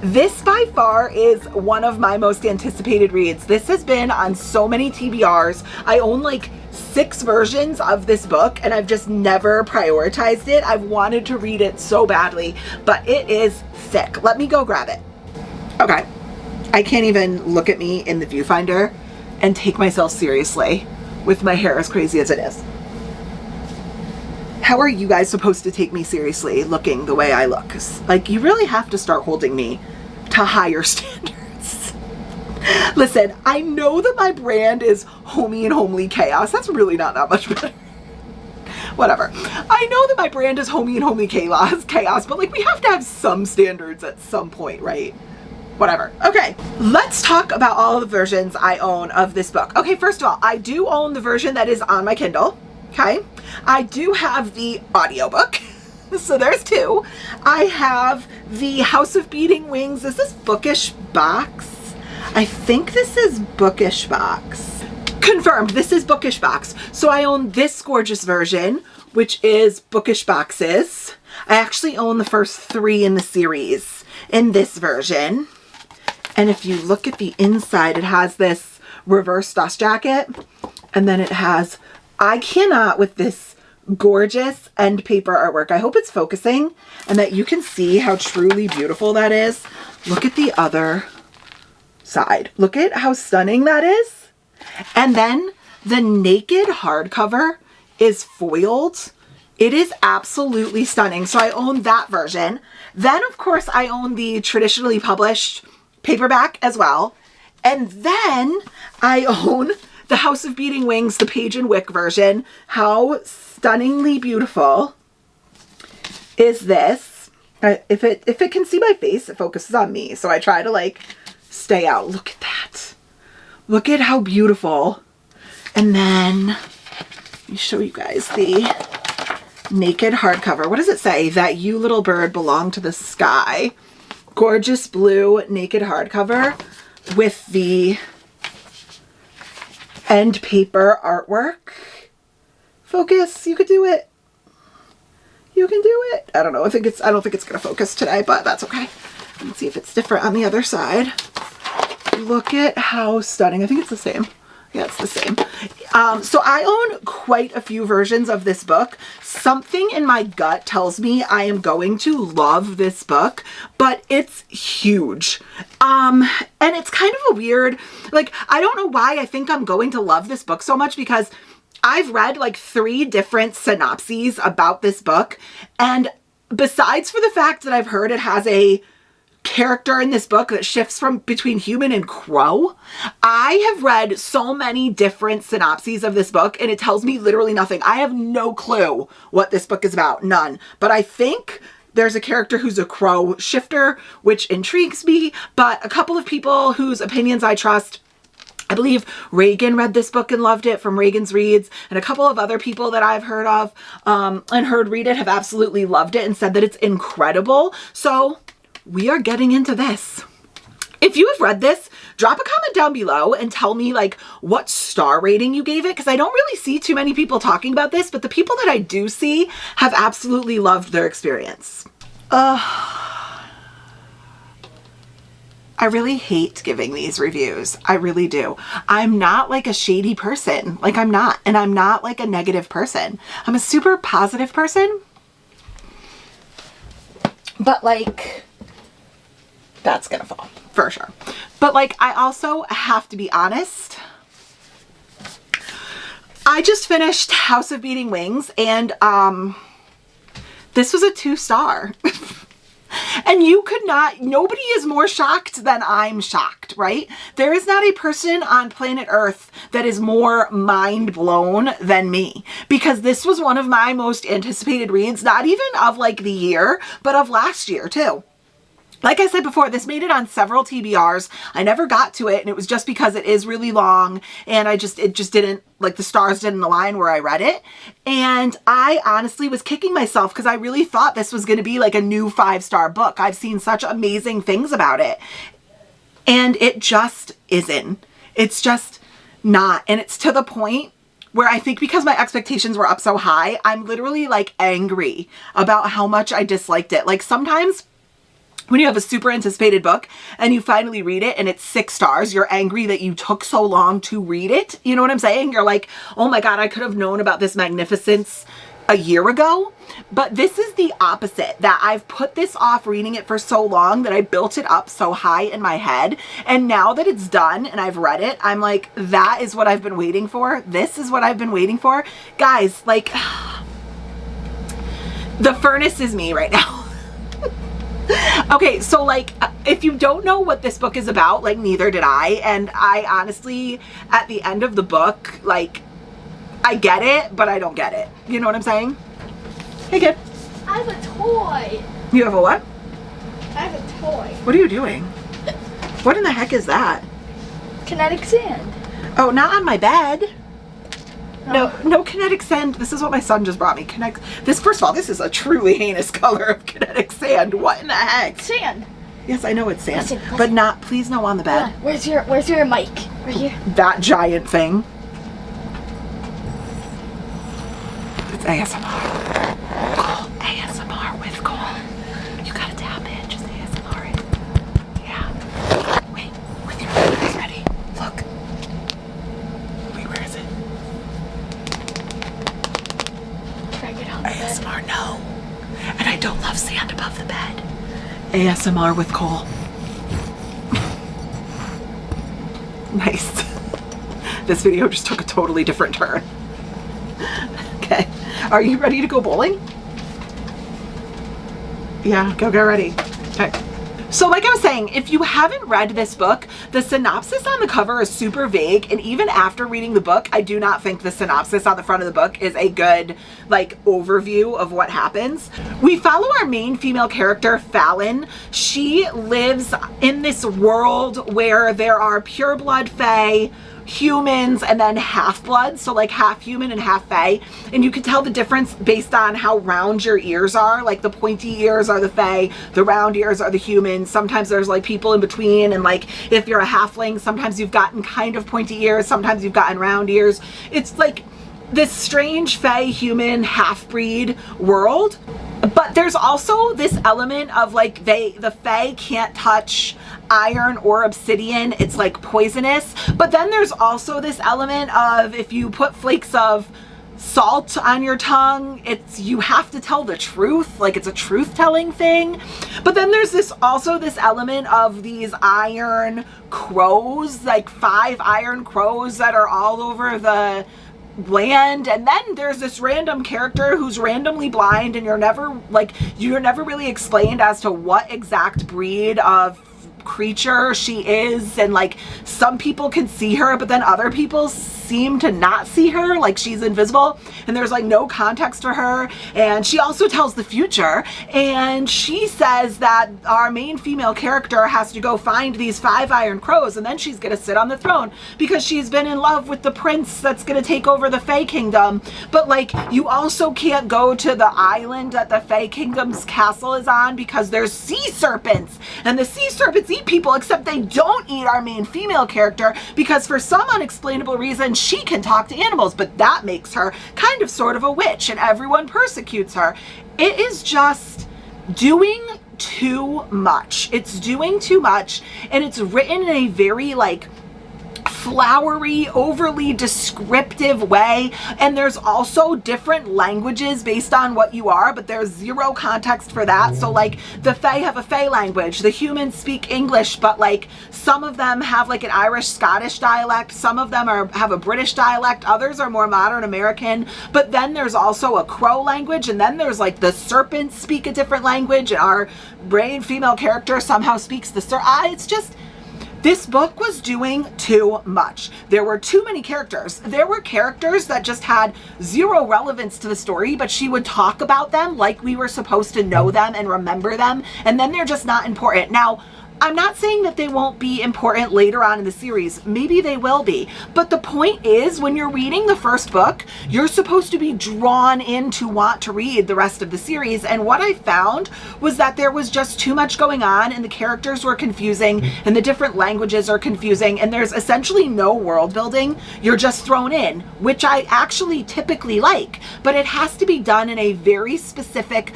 This by far is one of my most anticipated reads. This has been on so many TBRs. I own like 6 versions of this book and I've just never prioritized it. I've wanted to read it so badly, but it is thick. Let me go grab it. Okay. I can't even look at me in the viewfinder and take myself seriously with my hair as crazy as it is. How are you guys supposed to take me seriously looking the way I look? Like, you really have to start holding me to higher standards. Listen, I know that my brand is homey and homely chaos. That's really not that much better. Whatever. I know that my brand is homey and homely chaos, but like, we have to have some standards at some point, right? Whatever. Okay, let's talk about all the versions I own of this book. Okay, first of all, I do own the version that is on my Kindle. Okay, I do have the audiobook. So there's 2. I have the House of Beating Wings. Is this Bookish Box? I think this is Bookish Box. Confirmed, this is Bookish Box. So I own this gorgeous version, which is Bookish Boxes. I actually own the first 3 in the series in this version. And if you look at the inside, it has this reverse dust jacket. And then it has, I cannot with this gorgeous end paper artwork. I hope it's focusing and that you can see how truly beautiful that is. Look at the other side. Look at how stunning that is. And then the naked hardcover is foiled. It is absolutely stunning. So I own that version. Then of course I own the traditionally published paperback as well. And then I own the House of Beating Wings, the Page and Wick version. How stunningly beautiful is this? If it can see my face, it focuses on me. So I try to like stay out. Look at that. Look at how beautiful. And then let me show you guys the naked hardcover. What does it say? That you little bird belong to the sky. Gorgeous blue naked hardcover with the end paper artwork. Focus, you could do it. You can do it. I don't know. I don't think it's gonna focus today, but that's okay. Let's see if it's different on the other side. Look at how stunning. I think it's the same. Yeah, it's the same. So I own quite a few versions of this book. Something in my gut tells me I am going to love this book, but it's huge. And it's kind of a weird, like, I don't know why I think I'm going to love this book so much, because I've read like 3 different synopses about this book. And besides for the fact that I've heard it has a character in this book that shifts from between human and crow, I have read so many different synopses of this book and it tells me literally nothing. I have no clue what this book is about. None. But I think there's a character who's a crow shifter, which intrigues me, but a couple of people whose opinions I trust I believe Reagan read this book and loved it from Reagan's Reads, and a couple of other people that I've heard of and heard read it have absolutely loved it and said that it's incredible. So we are getting into this. If you have read this, drop a comment down below and tell me like what star rating you gave it, because I don't really see too many people talking about this, but the people that I do see have absolutely loved their experience. I really hate giving these reviews. I really do. I'm not like a shady person. Like I'm not. And I'm not like a negative person. I'm a super positive person. But like, that's gonna fall for sure. But like, I also have to be honest. I just finished House of Beating Wings, and this was a 2-star. And you could not, nobody is more shocked than I'm shocked, right? There is not a person on planet Earth that is more mind blown than me, because this was one of my most anticipated reads, not even of like the year, but of last year too. Like I said before, this made it on several TBRs. I never got to it, and it was just because it is really long, and it just didn't, like the stars didn't align where I read it. And I honestly was kicking myself because I really thought this was going to be like a new 5-star book. I've seen such amazing things about it, and it just isn't. It's just not. And it's to the point where I think because my expectations were up so high, I'm literally like angry about how much I disliked it. Like sometimes when you have a super anticipated book and you finally read it and it's 6 stars, you're angry that you took so long to read it. You know what I'm saying? You're like, oh my God, I could have known about this magnificence a year ago. But this is the opposite, that I've put this off reading it for so long that I built it up so high in my head. And now that it's done and I've read it, I'm like, that is what I've been waiting for. This is what I've been waiting for. Guys, like, the furnace is me right now. Okay, so like, if you don't know what this book is about, like neither did I. And I honestly, at the end of the book, like, I get it, but I don't get it. You know what I'm saying? Hey, kid. I have a toy. You have a what? I have a toy. What are you doing? What in the heck is that? Kinetic sand. Oh, not on my bed. No kinetic sand. This is what my son just brought me. This, first of all, this is a truly heinous color of kinetic sand. What in the heck? Sand. Yes, I know it's sand. Listen. But not, please no on the bed. Where's your mic? Right here. That giant thing. It's ASMR. Cole, ASMR with Cole. You gotta tap in, just ASMR it. Yeah. Wait, with your eyes ready. Look. Wait, where is it? ASMR, no. And I don't love sand above the bed. ASMR with Cole. Nice. This video just took a totally different turn. Okay. Are you ready to go bowling? Yeah, go get ready. Okay. So like I was saying, if you haven't read this book, the synopsis on the cover is super vague, and even after reading the book, I do not think the synopsis on the front of the book is a good like overview of what happens. We follow our main female character, Fallon. She lives in this world where there are pureblood fae, humans, and then half-blood, so like half human and half fae, and you can tell the difference based on how round your ears are. Like the pointy ears are the fae, the round ears are the humans. Sometimes there's like people in between, and like if you're a halfling, sometimes you've gotten kind of pointy ears, sometimes you've gotten round ears. It's like this strange fae human half-breed world. But there's also this element of like the fae can't touch iron or obsidian. It's like poisonous. But then there's also this element of if you put flakes of salt on your tongue, you have to tell the truth. Like it's a truth-telling thing. But then there's also this element of these iron crows, like 5 iron crows that are all over the land. And then there's this random character who's randomly blind, and you're never really explained as to what exact breed of creature she is. And like some people can see her, but then other people seem to not see her, like she's invisible, and there's like no context for her. And she also tells the future, and she says that our main female character has to go find these 5 iron crows, and then she's gonna sit on the throne because she's been in love with the prince that's gonna take over the Fae Kingdom. But like, you also can't go to the island that the Fae Kingdom's castle is on because there's sea serpents, and the sea serpents eat people, except they don't eat our main female character because for some unexplainable reason she can talk to animals, but that makes her kind of sort of a witch, and everyone persecutes her. It is just doing too much. It's doing too much, and it's written in a very like flowery, overly descriptive way, and there's also different languages based on what you are, but there's zero context for that. So like, the Fae have a Fae language, the humans speak English, but like some of them have like an Irish Scottish dialect, some of them have a British dialect, others are more modern American, but then there's also a Crow language, and then there's like the serpents speak a different language, and our main female character somehow speaks the it's just, this book was doing too much. There were too many characters. There were characters that just had zero relevance to the story, but she would talk about them like we were supposed to know them and remember them, and then they're just not important. Now, I'm not saying that they won't be important later on in the series. Maybe they will be. But the point is, when you're reading the first book, you're supposed to be drawn in to want to read the rest of the series. And what I found was that there was just too much going on, and the characters were confusing, and the different languages are confusing, and there's essentially no world building. You're just thrown in, which I actually typically like. But it has to be done in a very specific,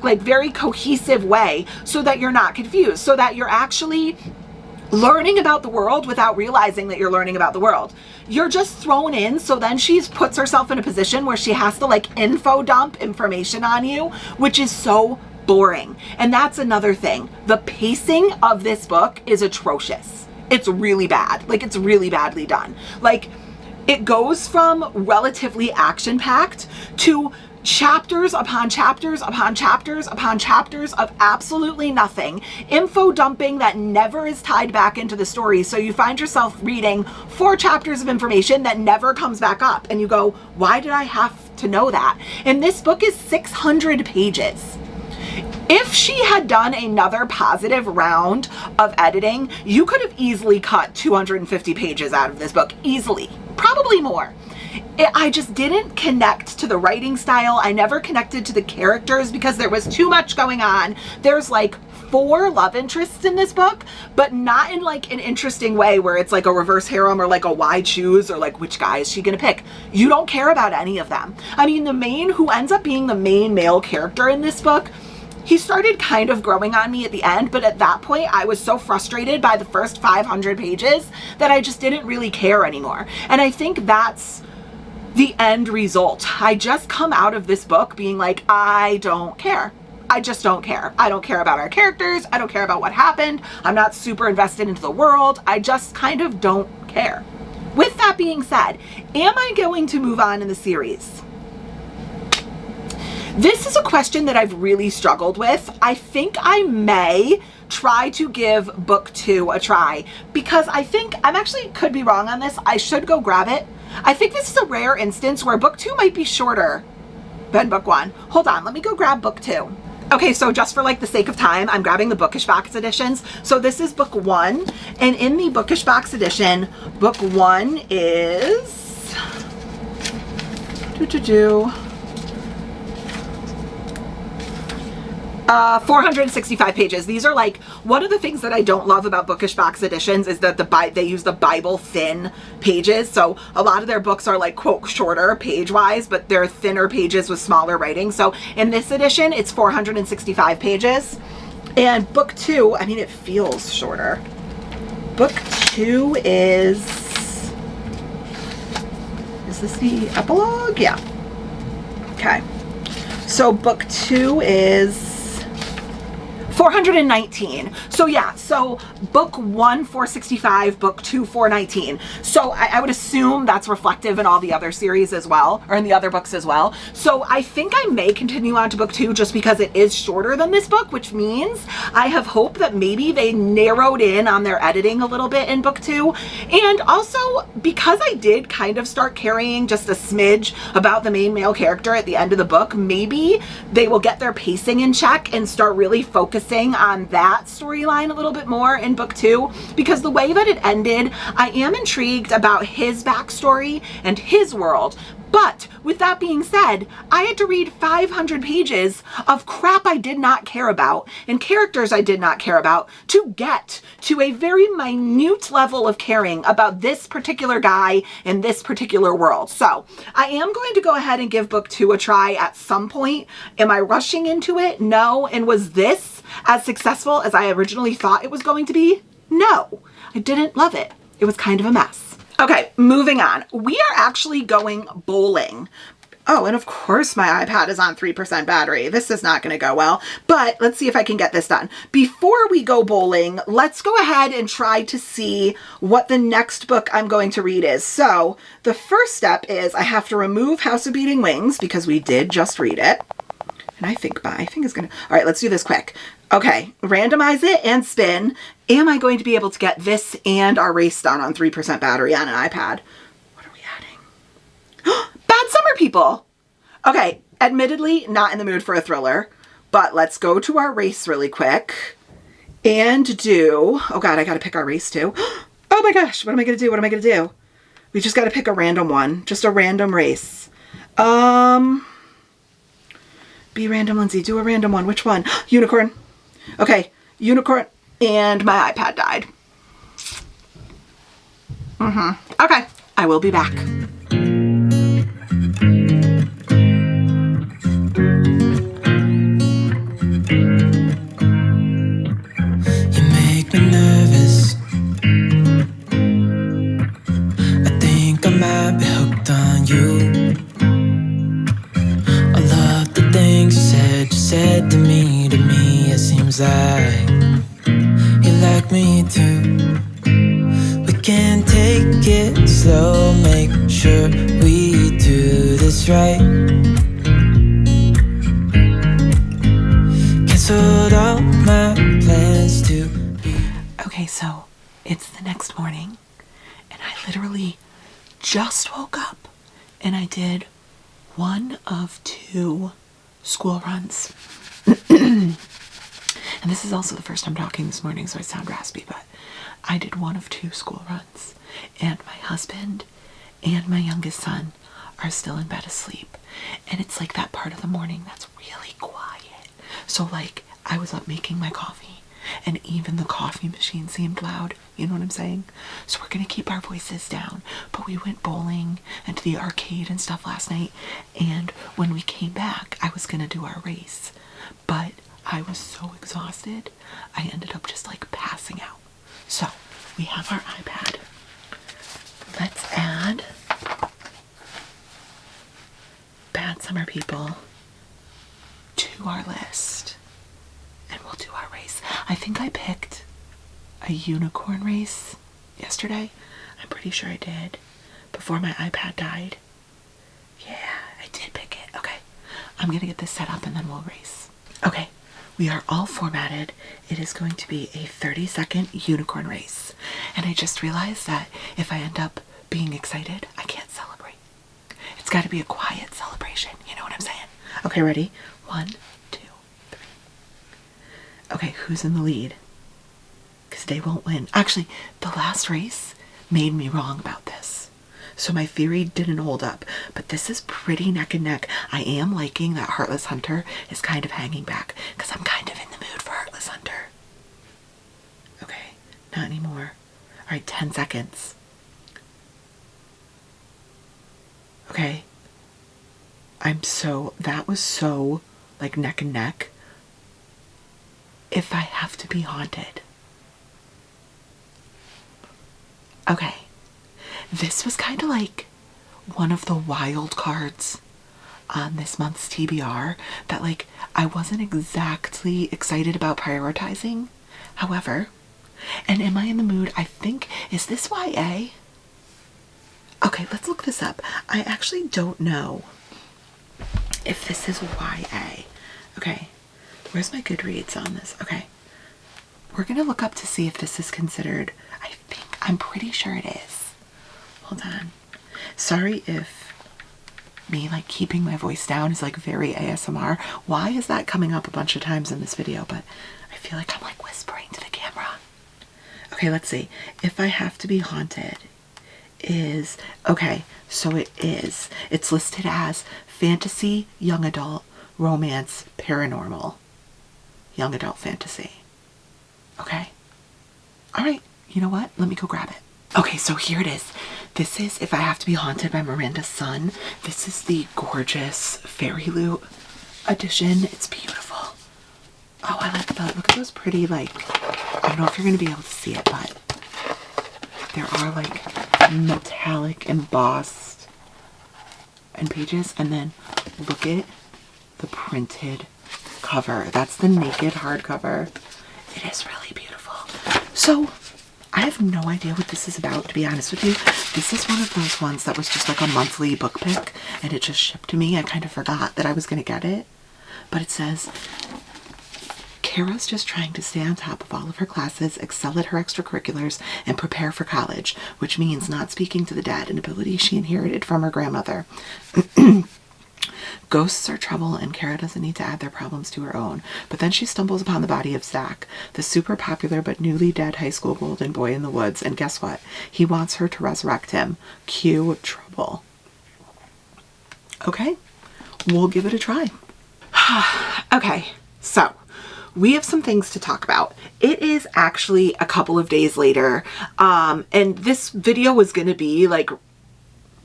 like very cohesive way so that you're not confused, so that you're actually learning about the world without realizing that you're learning about the world. You're just thrown in, so then she puts herself in a position where she has to like info dump information on you, which is so boring. And that's another thing. The pacing of this book is atrocious. It's really bad. Like, it's really badly done. Like, it goes from relatively action-packed to chapters upon chapters upon chapters upon chapters of absolutely nothing, info dumping that never is tied back into the story. So you find yourself reading 4 chapters of information that never comes back up, and you go, why did I have to know that? And this book is 600 pages. If she had done another positive round of editing, you could have easily cut 250 pages out of this book, easily, probably more. I just didn't connect to the writing style. I never connected to the characters because there was too much going on. There's like 4 love interests in this book, but not in like an interesting way where it's like a reverse harem or like a why choose or like which guy is she gonna pick. You don't care about any of them. I mean, the main, who ends up being the main male character in this book, he started kind of growing on me at the end, but at that point I was so frustrated by the first 500 pages that I just didn't really care anymore. And I think that's the end result. I just come out of this book being like, I don't care. I just don't care. I don't care about our characters. I don't care about what happened. I'm not super invested into the world. I just kind of don't care. With that being said, am I going to move on in the series? This is a question that I've really struggled with. I think I may try to give book 2 a try, because I think, I'm actually could be wrong on this. I should go grab it. I think this is a rare instance where book 2 might be shorter than book 1. Hold on, let me go grab book 2. Okay, so just for like the sake of time, I'm grabbing the Bookish Box editions. So this is book 1, and in the Bookish Box edition, book 1 is 465 pages. These are like, one of the things that I don't love about Bookish Box editions is that they use the Bible thin pages. So a lot of their books are like, quote, shorter page-wise, but they're thinner pages with smaller writing. So in this edition, it's 465 pages. And book 2, I mean, it feels shorter. Book 2 is this the epilogue? Yeah. Okay. So book 2 is 419. So yeah, so book 1, 465, book 2, 419. So I would assume that's reflective in all the other series as well, or in the other books as well. So I think I may continue on to book 2 just because it is shorter than this book, which means I have hope that maybe they narrowed in on their editing a little bit in book 2. And also because I did kind of start carrying just a smidge about the main male character at the end of the book, maybe they will get their pacing in check and start really focusing on that storyline a little bit more in book 2, because the way that it ended, I am intrigued about his backstory and his world. But with that being said, I had to read 500 pages of crap I did not care about and characters I did not care about to get to a very minute level of caring about this particular guy in this particular world. So I am going to go ahead and give book 2 a try at some point. Am I rushing into it? No. And was this as successful as I originally thought it was going to be? No. I didn't love it. It was kind of a mess. Okay, moving on. We are actually going bowling. Oh, and of course my iPad is on 3% battery. This is not going to go well, but let's see if I can get this done. Before we go bowling, let's go ahead and try to see what the next book I'm going to read is. So the first step is I have to remove House of Beating Wings because we did just read it. And I think it's going to, all right, let's do this quick. Okay, randomize it and spin. Am I going to be able to get this and our race done on 3% battery on an iPad? What are we adding? Bad Summer People. Okay, admittedly, not in the mood for a thriller, but let's go to our race really quick and do, oh God, I got to pick our race too. Oh my gosh, what am I going to do? What am I going to do? We just got to pick a random one, just a random race. Be random, Lindsay, do a random one. Which one? Unicorn. Okay, unicorn, and my iPad died. Okay, I will be back. You make me nervous. I think I might be hooked on you. All of the things you said to me, it seems like you like me too. We can take it slow, make sure we do this right. Canceled all my plans to be. Okay, so it's the next morning and I literally just woke up and I did 1 of 2 school runs. And this is also the first time talking this morning, so I sound raspy, but I did 1 of 2 school runs. And my husband and my youngest son are still in bed asleep. And it's like that part of the morning that's really quiet. So like I was up making my coffee and even the coffee machine seemed loud. You know what I'm saying? So we're going to keep our voices down. But we went bowling and to the arcade and stuff last night. And when we came back, I was going to do our race. But I was so exhausted, I ended up just like passing out. So we have our iPad. Let's add Bad Summer People to our list and we'll do our race. I think I picked a unicorn race yesterday. I'm pretty sure I did before my iPad died. Yeah, I did pick it. Okay, I'm gonna get this set up and then we'll race. Okay. We are all formatted. It is going to be a 30-second unicorn race. And I just realized that if I end up being excited, I can't celebrate. It's got to be a quiet celebration. You know what I'm saying? Okay, ready? 1, 2, 3. Okay, who's in the lead? Because they won't win. Actually, the last race made me wrong about this. So my theory didn't hold up, but this is pretty neck and neck. I am liking that Heartless Hunter is kind of hanging back because I'm kind of in the mood for Heartless Hunter. Okay, not anymore. All right, 10 seconds. Okay. That was so like neck and neck. If I have to be haunted. Okay. This was kind of like one of the wild cards on this month's TBR that like I wasn't exactly excited about prioritizing. However, and am I in the mood? I think, is this YA? Okay, let's look this up. I actually don't know if this is YA. Okay, where's my Goodreads on this? Okay, we're gonna look up to see if this is considered, I'm pretty sure it is. Hold on. Sorry if me like keeping my voice down is like very ASMR. Why is that coming up a bunch of times in this video? But I feel like I'm like whispering to the camera. Okay, let's see. If I Have to Be Haunted is, okay, so it is. It's listed as fantasy, young adult, romance, paranormal, young adult fantasy. Okay. All right. You know what? Let me go grab it. Okay, so here it is. This is If I Have to Be Haunted by Miranda Sun. This is the gorgeous Fairy Loot edition. It's beautiful. Oh, I like that. Look at those pretty, like, I don't know if you're going to be able to see it, but there are like metallic embossed and pages. And then look at the printed cover. That's the naked hardcover. It is really beautiful. So I have no idea what this is about, to be honest with you. This is one of those ones that was just like a monthly book pick and it just shipped to me. I kind of forgot that I was going to get it. But it says, Kara's just trying to stay on top of all of her classes, excel at her extracurriculars, and prepare for college, which means not speaking to the dead, an ability she inherited from her grandmother. Ghosts are trouble and Kara doesn't need to add their problems to her own. But then she stumbles upon the body of Zach, the super popular but newly dead high school golden boy in the woods, and guess what? He wants her to resurrect him. Cue trouble. Okay, we'll give it a try. Okay, so we have some things to talk about. It is actually a couple of days later, and this video was going to be like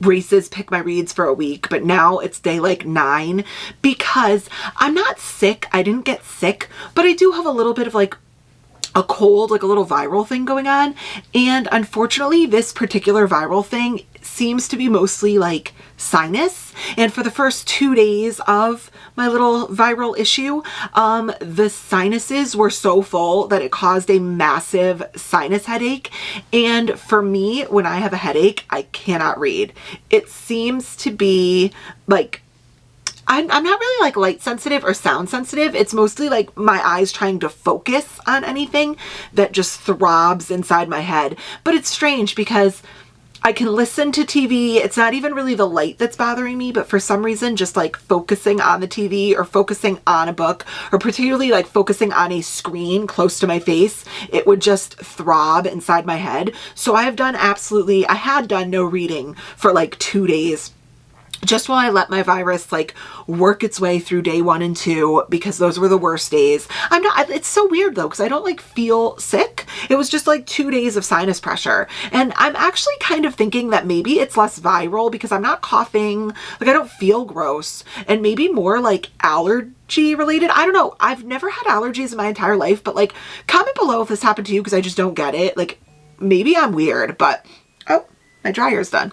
Race's Pick My Reads for a week, but now it's day like 9 because I'm not sick. I didn't get sick, but I do have a little bit of like a cold, like a little viral thing going on. And unfortunately, this particular viral thing seems to be mostly like sinus. And for the first 2 days of my little viral issue, the sinuses were so full that it caused a massive sinus headache. And for me, when I have a headache, I cannot read. It seems to be like, I'm not really like light sensitive or sound sensitive. It's mostly like my eyes trying to focus on anything that just throbs inside my head. But it's strange because I can listen to TV. It's not even really the light that's bothering me, but for some reason, just like focusing on the TV or focusing on a book or particularly like focusing on a screen close to my face, it would just throb inside my head. So I had done no reading for like 2 days. Just while I let my virus like work its way through day 1 and 2, because those were the worst days. It's so weird though, because I don't like feel sick. It was just like 2 days of sinus pressure. And I'm actually kind of thinking that maybe it's less viral because I'm not coughing. Like I don't feel gross, and maybe more like allergy related. I don't know. I've never had allergies in my entire life, but like comment below if this happened to you because I just don't get it. Like maybe I'm weird, but oh, my dryer's done.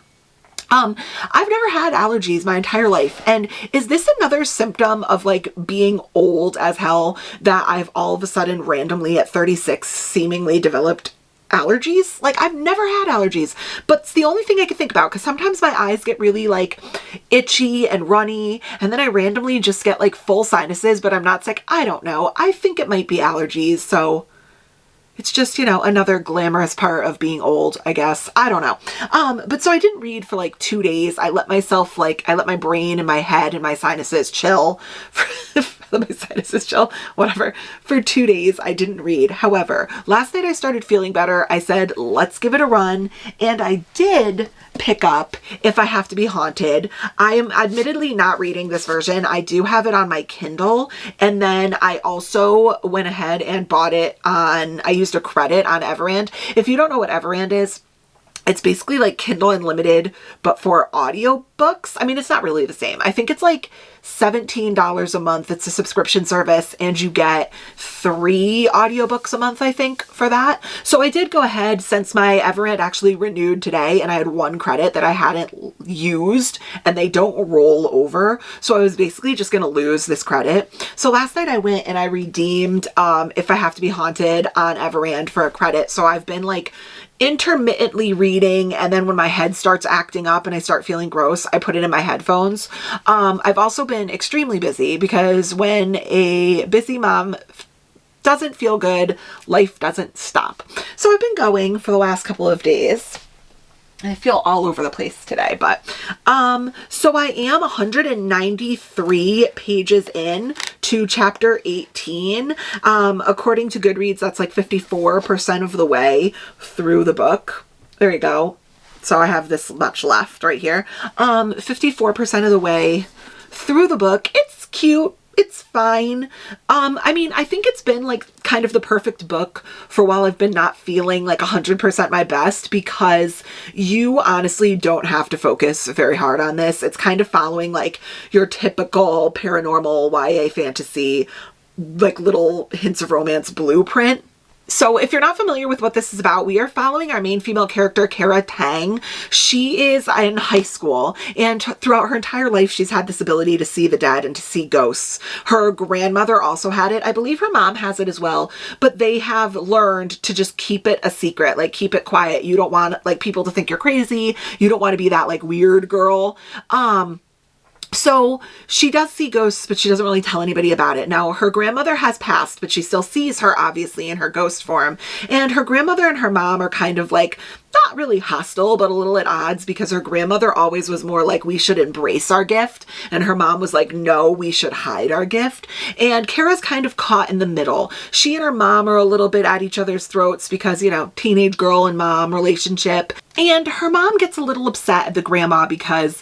I've never had allergies my entire life. And is this another symptom of like being old as hell that I've all of a sudden randomly at 36 seemingly developed allergies? Like I've never had allergies, but it's the only thing I can think about because sometimes my eyes get really like itchy and runny and then I randomly just get like full sinuses, but I'm not sick. I don't know. I think it might be allergies. So it's just, you know, another glamorous part of being old, I guess. I don't know. But so I didn't read for like 2 days. I let my brain and my head and my sinuses chill. Whatever. For 2 days, I didn't read. However, last night I started feeling better. I said, let's give it a run. And I did pick up If I Have to Be Haunted. I am admittedly not reading this version. I do have it on my Kindle. And then I also went ahead and bought it I used a credit on Everand. If you don't know what Everand is, It's basically like Kindle Unlimited, but for audiobooks. I mean, it's not really the same. I think it's like $17 a month. It's a subscription service, and you get 3 audiobooks a month, I think, for that. So I did go ahead, since my Everend actually renewed today, and I had 1 credit that I hadn't used, and they don't roll over. So I was basically just going to lose this credit. So last night I went and I redeemed If I Have to Be Haunted on Everend for a credit. So I've been like intermittently reading, and then when my head starts acting up and I start feeling gross, I put it in my headphones. I've also been extremely busy, because when a busy mom doesn't feel good, life doesn't stop. So I've been going for the last couple of days. I feel all over the place today, but so I am 193 pages in to chapter 18. According to Goodreads, that's like 54% of the way through the book. There you go. So I have this much left right here. 54% of the way through the book. It's cute. It's fine. I mean, I think it's been like kind of the perfect book for while I've been not feeling like 100% my best, because you honestly don't have to focus very hard on this. It's kind of following like your typical paranormal YA fantasy, like little hints of romance blueprint. So if you're not familiar with what this is about, we are following our main female character, Kara Tang. She is in high school, and throughout her entire life, she's had this ability to see the dead and to see ghosts. Her grandmother also had it. I believe her mom has it as well, but they have learned to just keep it a secret, like keep it quiet. You don't want like people to think you're crazy. You don't want to be that like weird girl. So she does see ghosts, but she doesn't really tell anybody about it. Now, her grandmother has passed, but she still sees her, obviously, in her ghost form. And her grandmother and her mom are kind of like, not really hostile, but a little at odds, because her grandmother always was more like, we should embrace our gift. And her mom was like, no, we should hide our gift. And Kara's kind of caught in the middle. She and her mom are a little bit at each other's throats because, you know, teenage girl and mom relationship. And her mom gets a little upset at the grandma because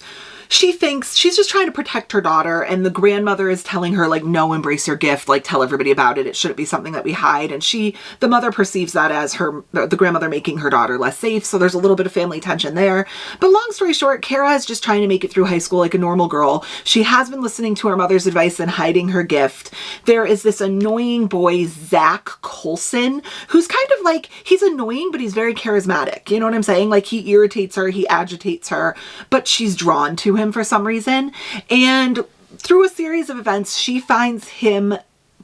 she thinks she's just trying to protect her daughter, and the grandmother is telling her like, no, embrace your gift, like tell everybody about it. It shouldn't be something that we hide. And the mother perceives that as the grandmother making her daughter less safe. So there's a little bit of family tension there. But long story short, Kara is just trying to make it through high school like a normal girl. She has been listening to her mother's advice and hiding her gift. There is this annoying boy, Zach Colson, who's kind of like, he's annoying, but he's very charismatic. You know what I'm saying? Like, he irritates her, he agitates her, but she's drawn to him for some reason. And through a series of events, she finds him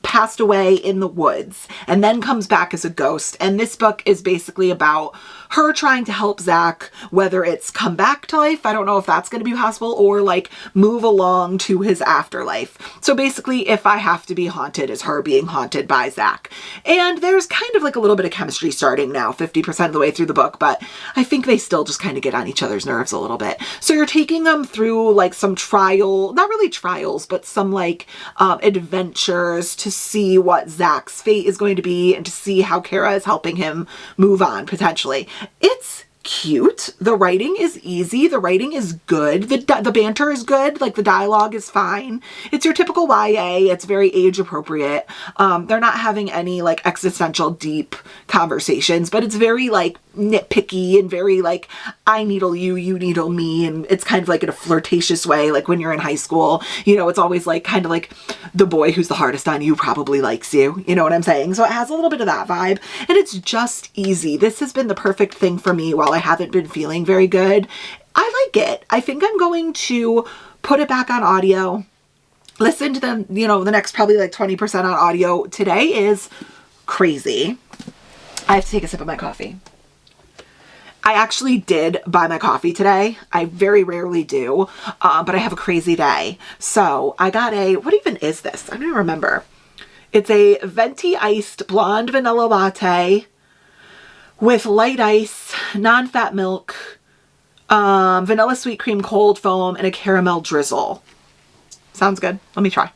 passed away in the woods and then comes back as a ghost. And this book is basically about her trying to help Zach, whether it's come back to life, I don't know if that's going to be possible, or like move along to his afterlife. So basically, If I Have to Be Haunted is her being haunted by Zach. And there's kind of like a little bit of chemistry starting now, 50% of the way through the book, but I think they still just kind of get on each other's nerves a little bit. So you're taking them through like some not really trials, but some like adventures to see what Zach's fate is going to be and to see how Kara is helping him move on potentially. It's cute. The writing is easy. The writing is good. The banter is good. Like, the dialogue is fine. It's your typical YA. It's very age appropriate. They're not having any like existential deep conversations, but it's very like nitpicky and very like, I needle you, you needle me. And it's kind of like in a flirtatious way. Like when you're in high school, you know, it's always like kind of like the boy who's the hardest on you probably likes you. You know what I'm saying? So it has a little bit of that vibe, and it's just easy. This has been the perfect thing for me while I haven't been feeling very good. I like it. I think I'm going to put it back on audio, listen to them, you know, the next probably like 20% on audio. Today is crazy. I have to take a sip of my coffee. I actually did buy my coffee today. I very rarely do, but I have a crazy day. So I got what even is this? I don't even remember. It's a venti iced blonde vanilla latte with light ice, non-fat milk, vanilla sweet cream cold foam, and a caramel drizzle. Sounds good. Let me try.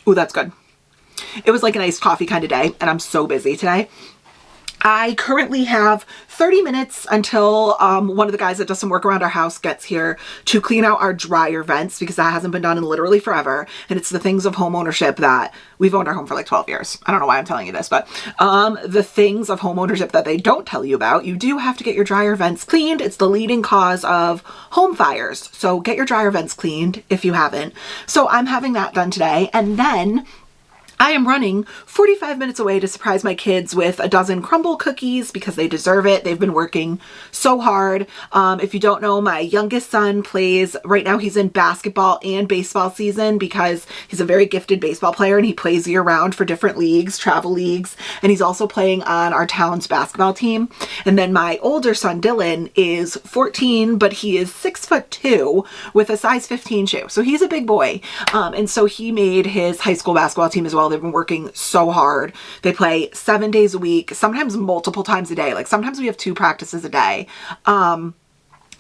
Ooh, that's good. It was like an iced coffee kind of day, and I'm so busy today. I currently have 30 minutes until one of the guys that does some work around our house gets here to clean out our dryer vents, because that hasn't been done in literally forever. And it's the things of home ownership that we've owned our home for like 12 years. I don't know why I'm telling you this, but the things of home ownership that they don't tell you about, you do have to get your dryer vents cleaned. It's the leading cause of home fires. So get your dryer vents cleaned if you haven't. So I'm having that done today. And then I am running 45 minutes away to surprise my kids with a dozen crumble cookies because they deserve it. They've been working so hard. If you don't know, my youngest son plays, right now he's in basketball and baseball season because he's a very gifted baseball player and he plays year round for different leagues, travel leagues, and he's also playing on our town's basketball team. And then my older son, Dylan, is 14, but he is 6'2" with a size 15 shoe. So he's a big boy. And so he made his high school basketball team as well. They've been working so hard. They play 7 days a week, sometimes multiple times a day. Like sometimes we have 2 practices a day. And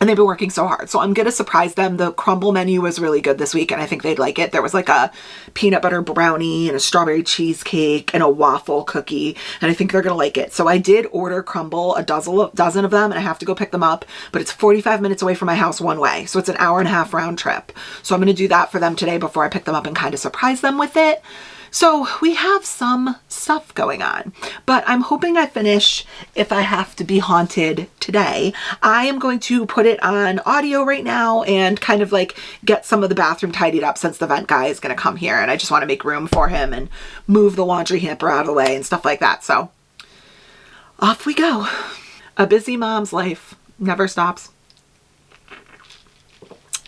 they've been working so hard. So I'm going to surprise them. The crumble menu was really good this week and I think they'd like it. There was like a peanut butter brownie and a strawberry cheesecake and a waffle cookie. And I think they're going to like it. So I did order crumble, a dozen of them, and I have to go pick them up, but it's 45 minutes away from my house one way. So it's an hour and a half round trip. So I'm going to do that for them today before I pick them up and kind of surprise them with it. So we have some stuff going on, but I'm hoping I finish If I Have to Be Haunted today. I am going to put it on audio right now and kind of like get some of the bathroom tidied up since the vent guy is going to come here and I just want to make room for him and move the laundry hamper out of the way and stuff like that. So off we go. A busy mom's life never stops.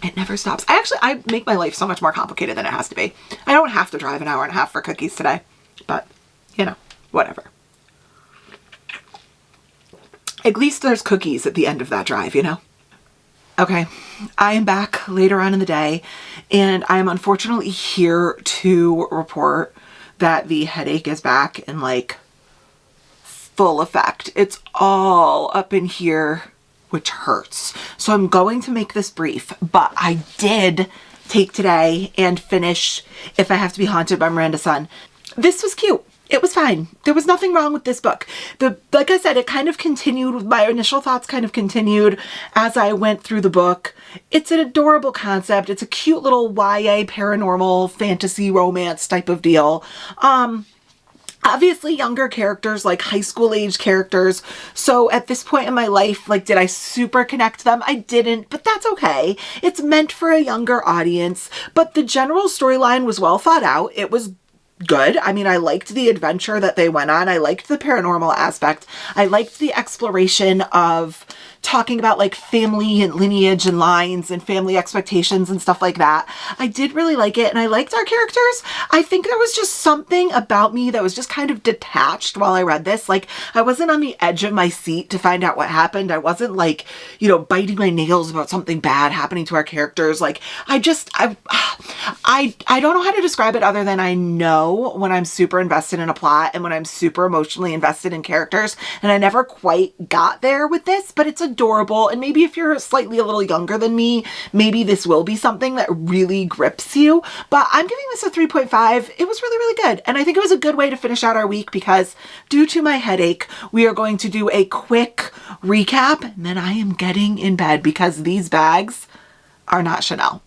It never stops. I make my life so much more complicated than it has to be. I don't have to drive an hour and a half for cookies today, but you know, whatever. At least there's cookies at the end of that drive, you know? Okay, I am back later on in the day and I am unfortunately here to report that the headache is back in like full effect. It's all up in here, which hurts. So I'm going to make this brief, but I did take today and finish If I Have to Be Haunted by Miranda Sun. This was cute. It was fine. There was nothing wrong with this book. Like I said, it kind of continued, my initial thoughts kind of continued as I went through the book. It's an adorable concept. It's a cute little YA paranormal fantasy romance type of deal. Obviously younger characters, like high school age characters. So at this point in my life, like, did I super connect to them? I didn't, but that's okay. It's meant for a younger audience, but the general storyline was well thought out. It was good. I mean, I liked the adventure that they went on. I liked the paranormal aspect. I liked the exploration of talking about like family and lineage and lines and family expectations and stuff like that. I did really like it and I liked our characters. I think there was just something about me that was just kind of detached while I read this. Like I wasn't on the edge of my seat to find out what happened. I wasn't like, you know, biting my nails about something bad happening to our characters. Like I don't know how to describe it other than I know when I'm super invested in a plot and when I'm super emotionally invested in characters, and I never quite got there with this, but it's adorable. And maybe if you're slightly a little younger than me, maybe this will be something that really grips you, but I'm giving this a 3.5. It was really, really good. And I think it was a good way to finish out our week because due to my headache, we are going to do a quick recap and then I am getting in bed because these bags are not Chanel.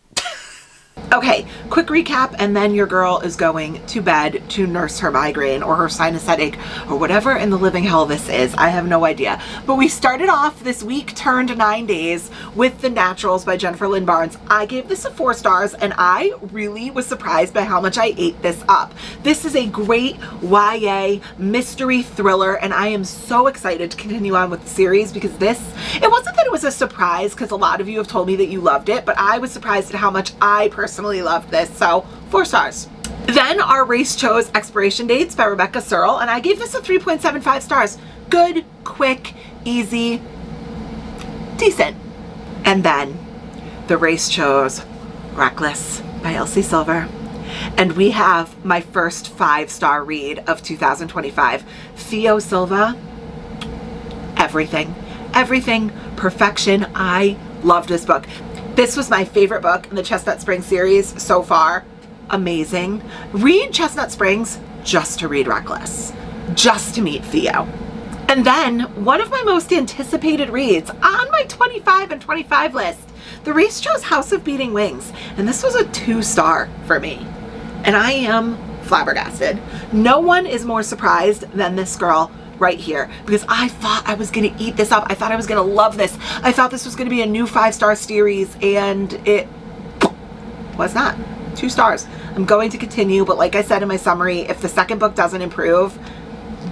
Okay, quick recap, and then your girl is going to bed to nurse her migraine or her sinus headache or whatever in the living hell this is. I have no idea. But we started off this week, turned 9 days, with The Naturals by Jennifer Lynn Barnes. I gave this a 4 stars, and I really was surprised by how much I ate this up. This is a great YA mystery thriller, and I am so excited to continue on with the series because it wasn't that it was a surprise because a lot of you have told me that you loved it, but I was surprised at how much I personally loved this, so 4 stars. Then our race chose Expiration Dates by Rebecca Searle, and I gave this a 3.75 stars. Good, quick, easy, decent. And then the race chose Reckless by Elsie Silver. And we have my first 5-star read of 2025. Theo Silva, everything, perfection. I loved this book. This was my favorite book in the Chestnut Springs series so far. Amazing. Read Chestnut Springs just to read Reckless, just to meet Theo. And then one of my most anticipated reads on my 25 and 25 list, the race chose House of Beating Wings, and this was a 2-star for me. And I am flabbergasted. No one is more surprised than this girl right here, because I thought I was gonna eat this up. I thought I was gonna love this. I thought this was gonna be a new 5-star series, and it was not. 2 stars. I'm going to continue, but like I said in my summary, if the second book doesn't improve,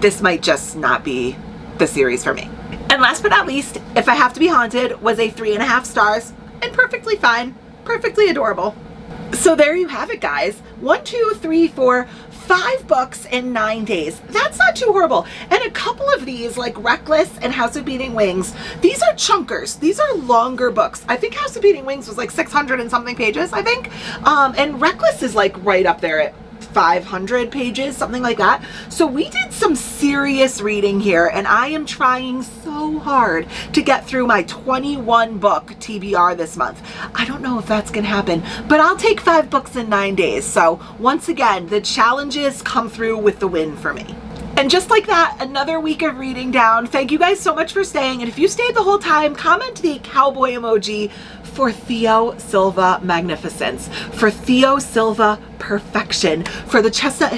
this might just not be the series for me. And last but not least, If I Have to Be Haunted was a 3.5 stars, and perfectly fine, perfectly adorable. So there you have it, guys. 1, 2, 3, 4, 5 books in 9 days. That's not too horrible. And a couple of these, like Reckless and House of Beating Wings, these are chunkers. These are longer books. I think House of Beating Wings was like 600 and something pages, I think. And Reckless is like right up there at 500 pages, something like that. So we did some serious reading here, and I am trying so hard to get through my 21 book TBR this month. I don't know if that's gonna happen, but I'll take 5 books in 9 days. So once again, the challenges come through with the win for me. And just like that, another week of reading down. Thank you guys so much for staying. And if you stayed the whole time, comment the cowboy emoji for Theo Silva magnificence, for Theo Silva perfection, for the chestnut.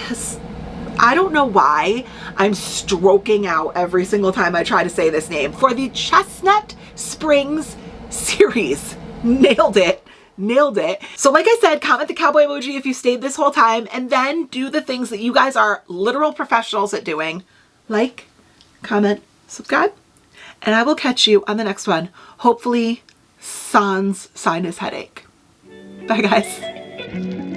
I don't know why I'm stroking out every single time I try to say this name. For the Chestnut Springs series. Nailed it. Nailed it. So like I said, comment the cowboy emoji if you stayed this whole time, and then do the things that you guys are literal professionals at doing. Like, comment, subscribe, and I will catch you on the next one. Hopefully sans sinus headache. Bye guys.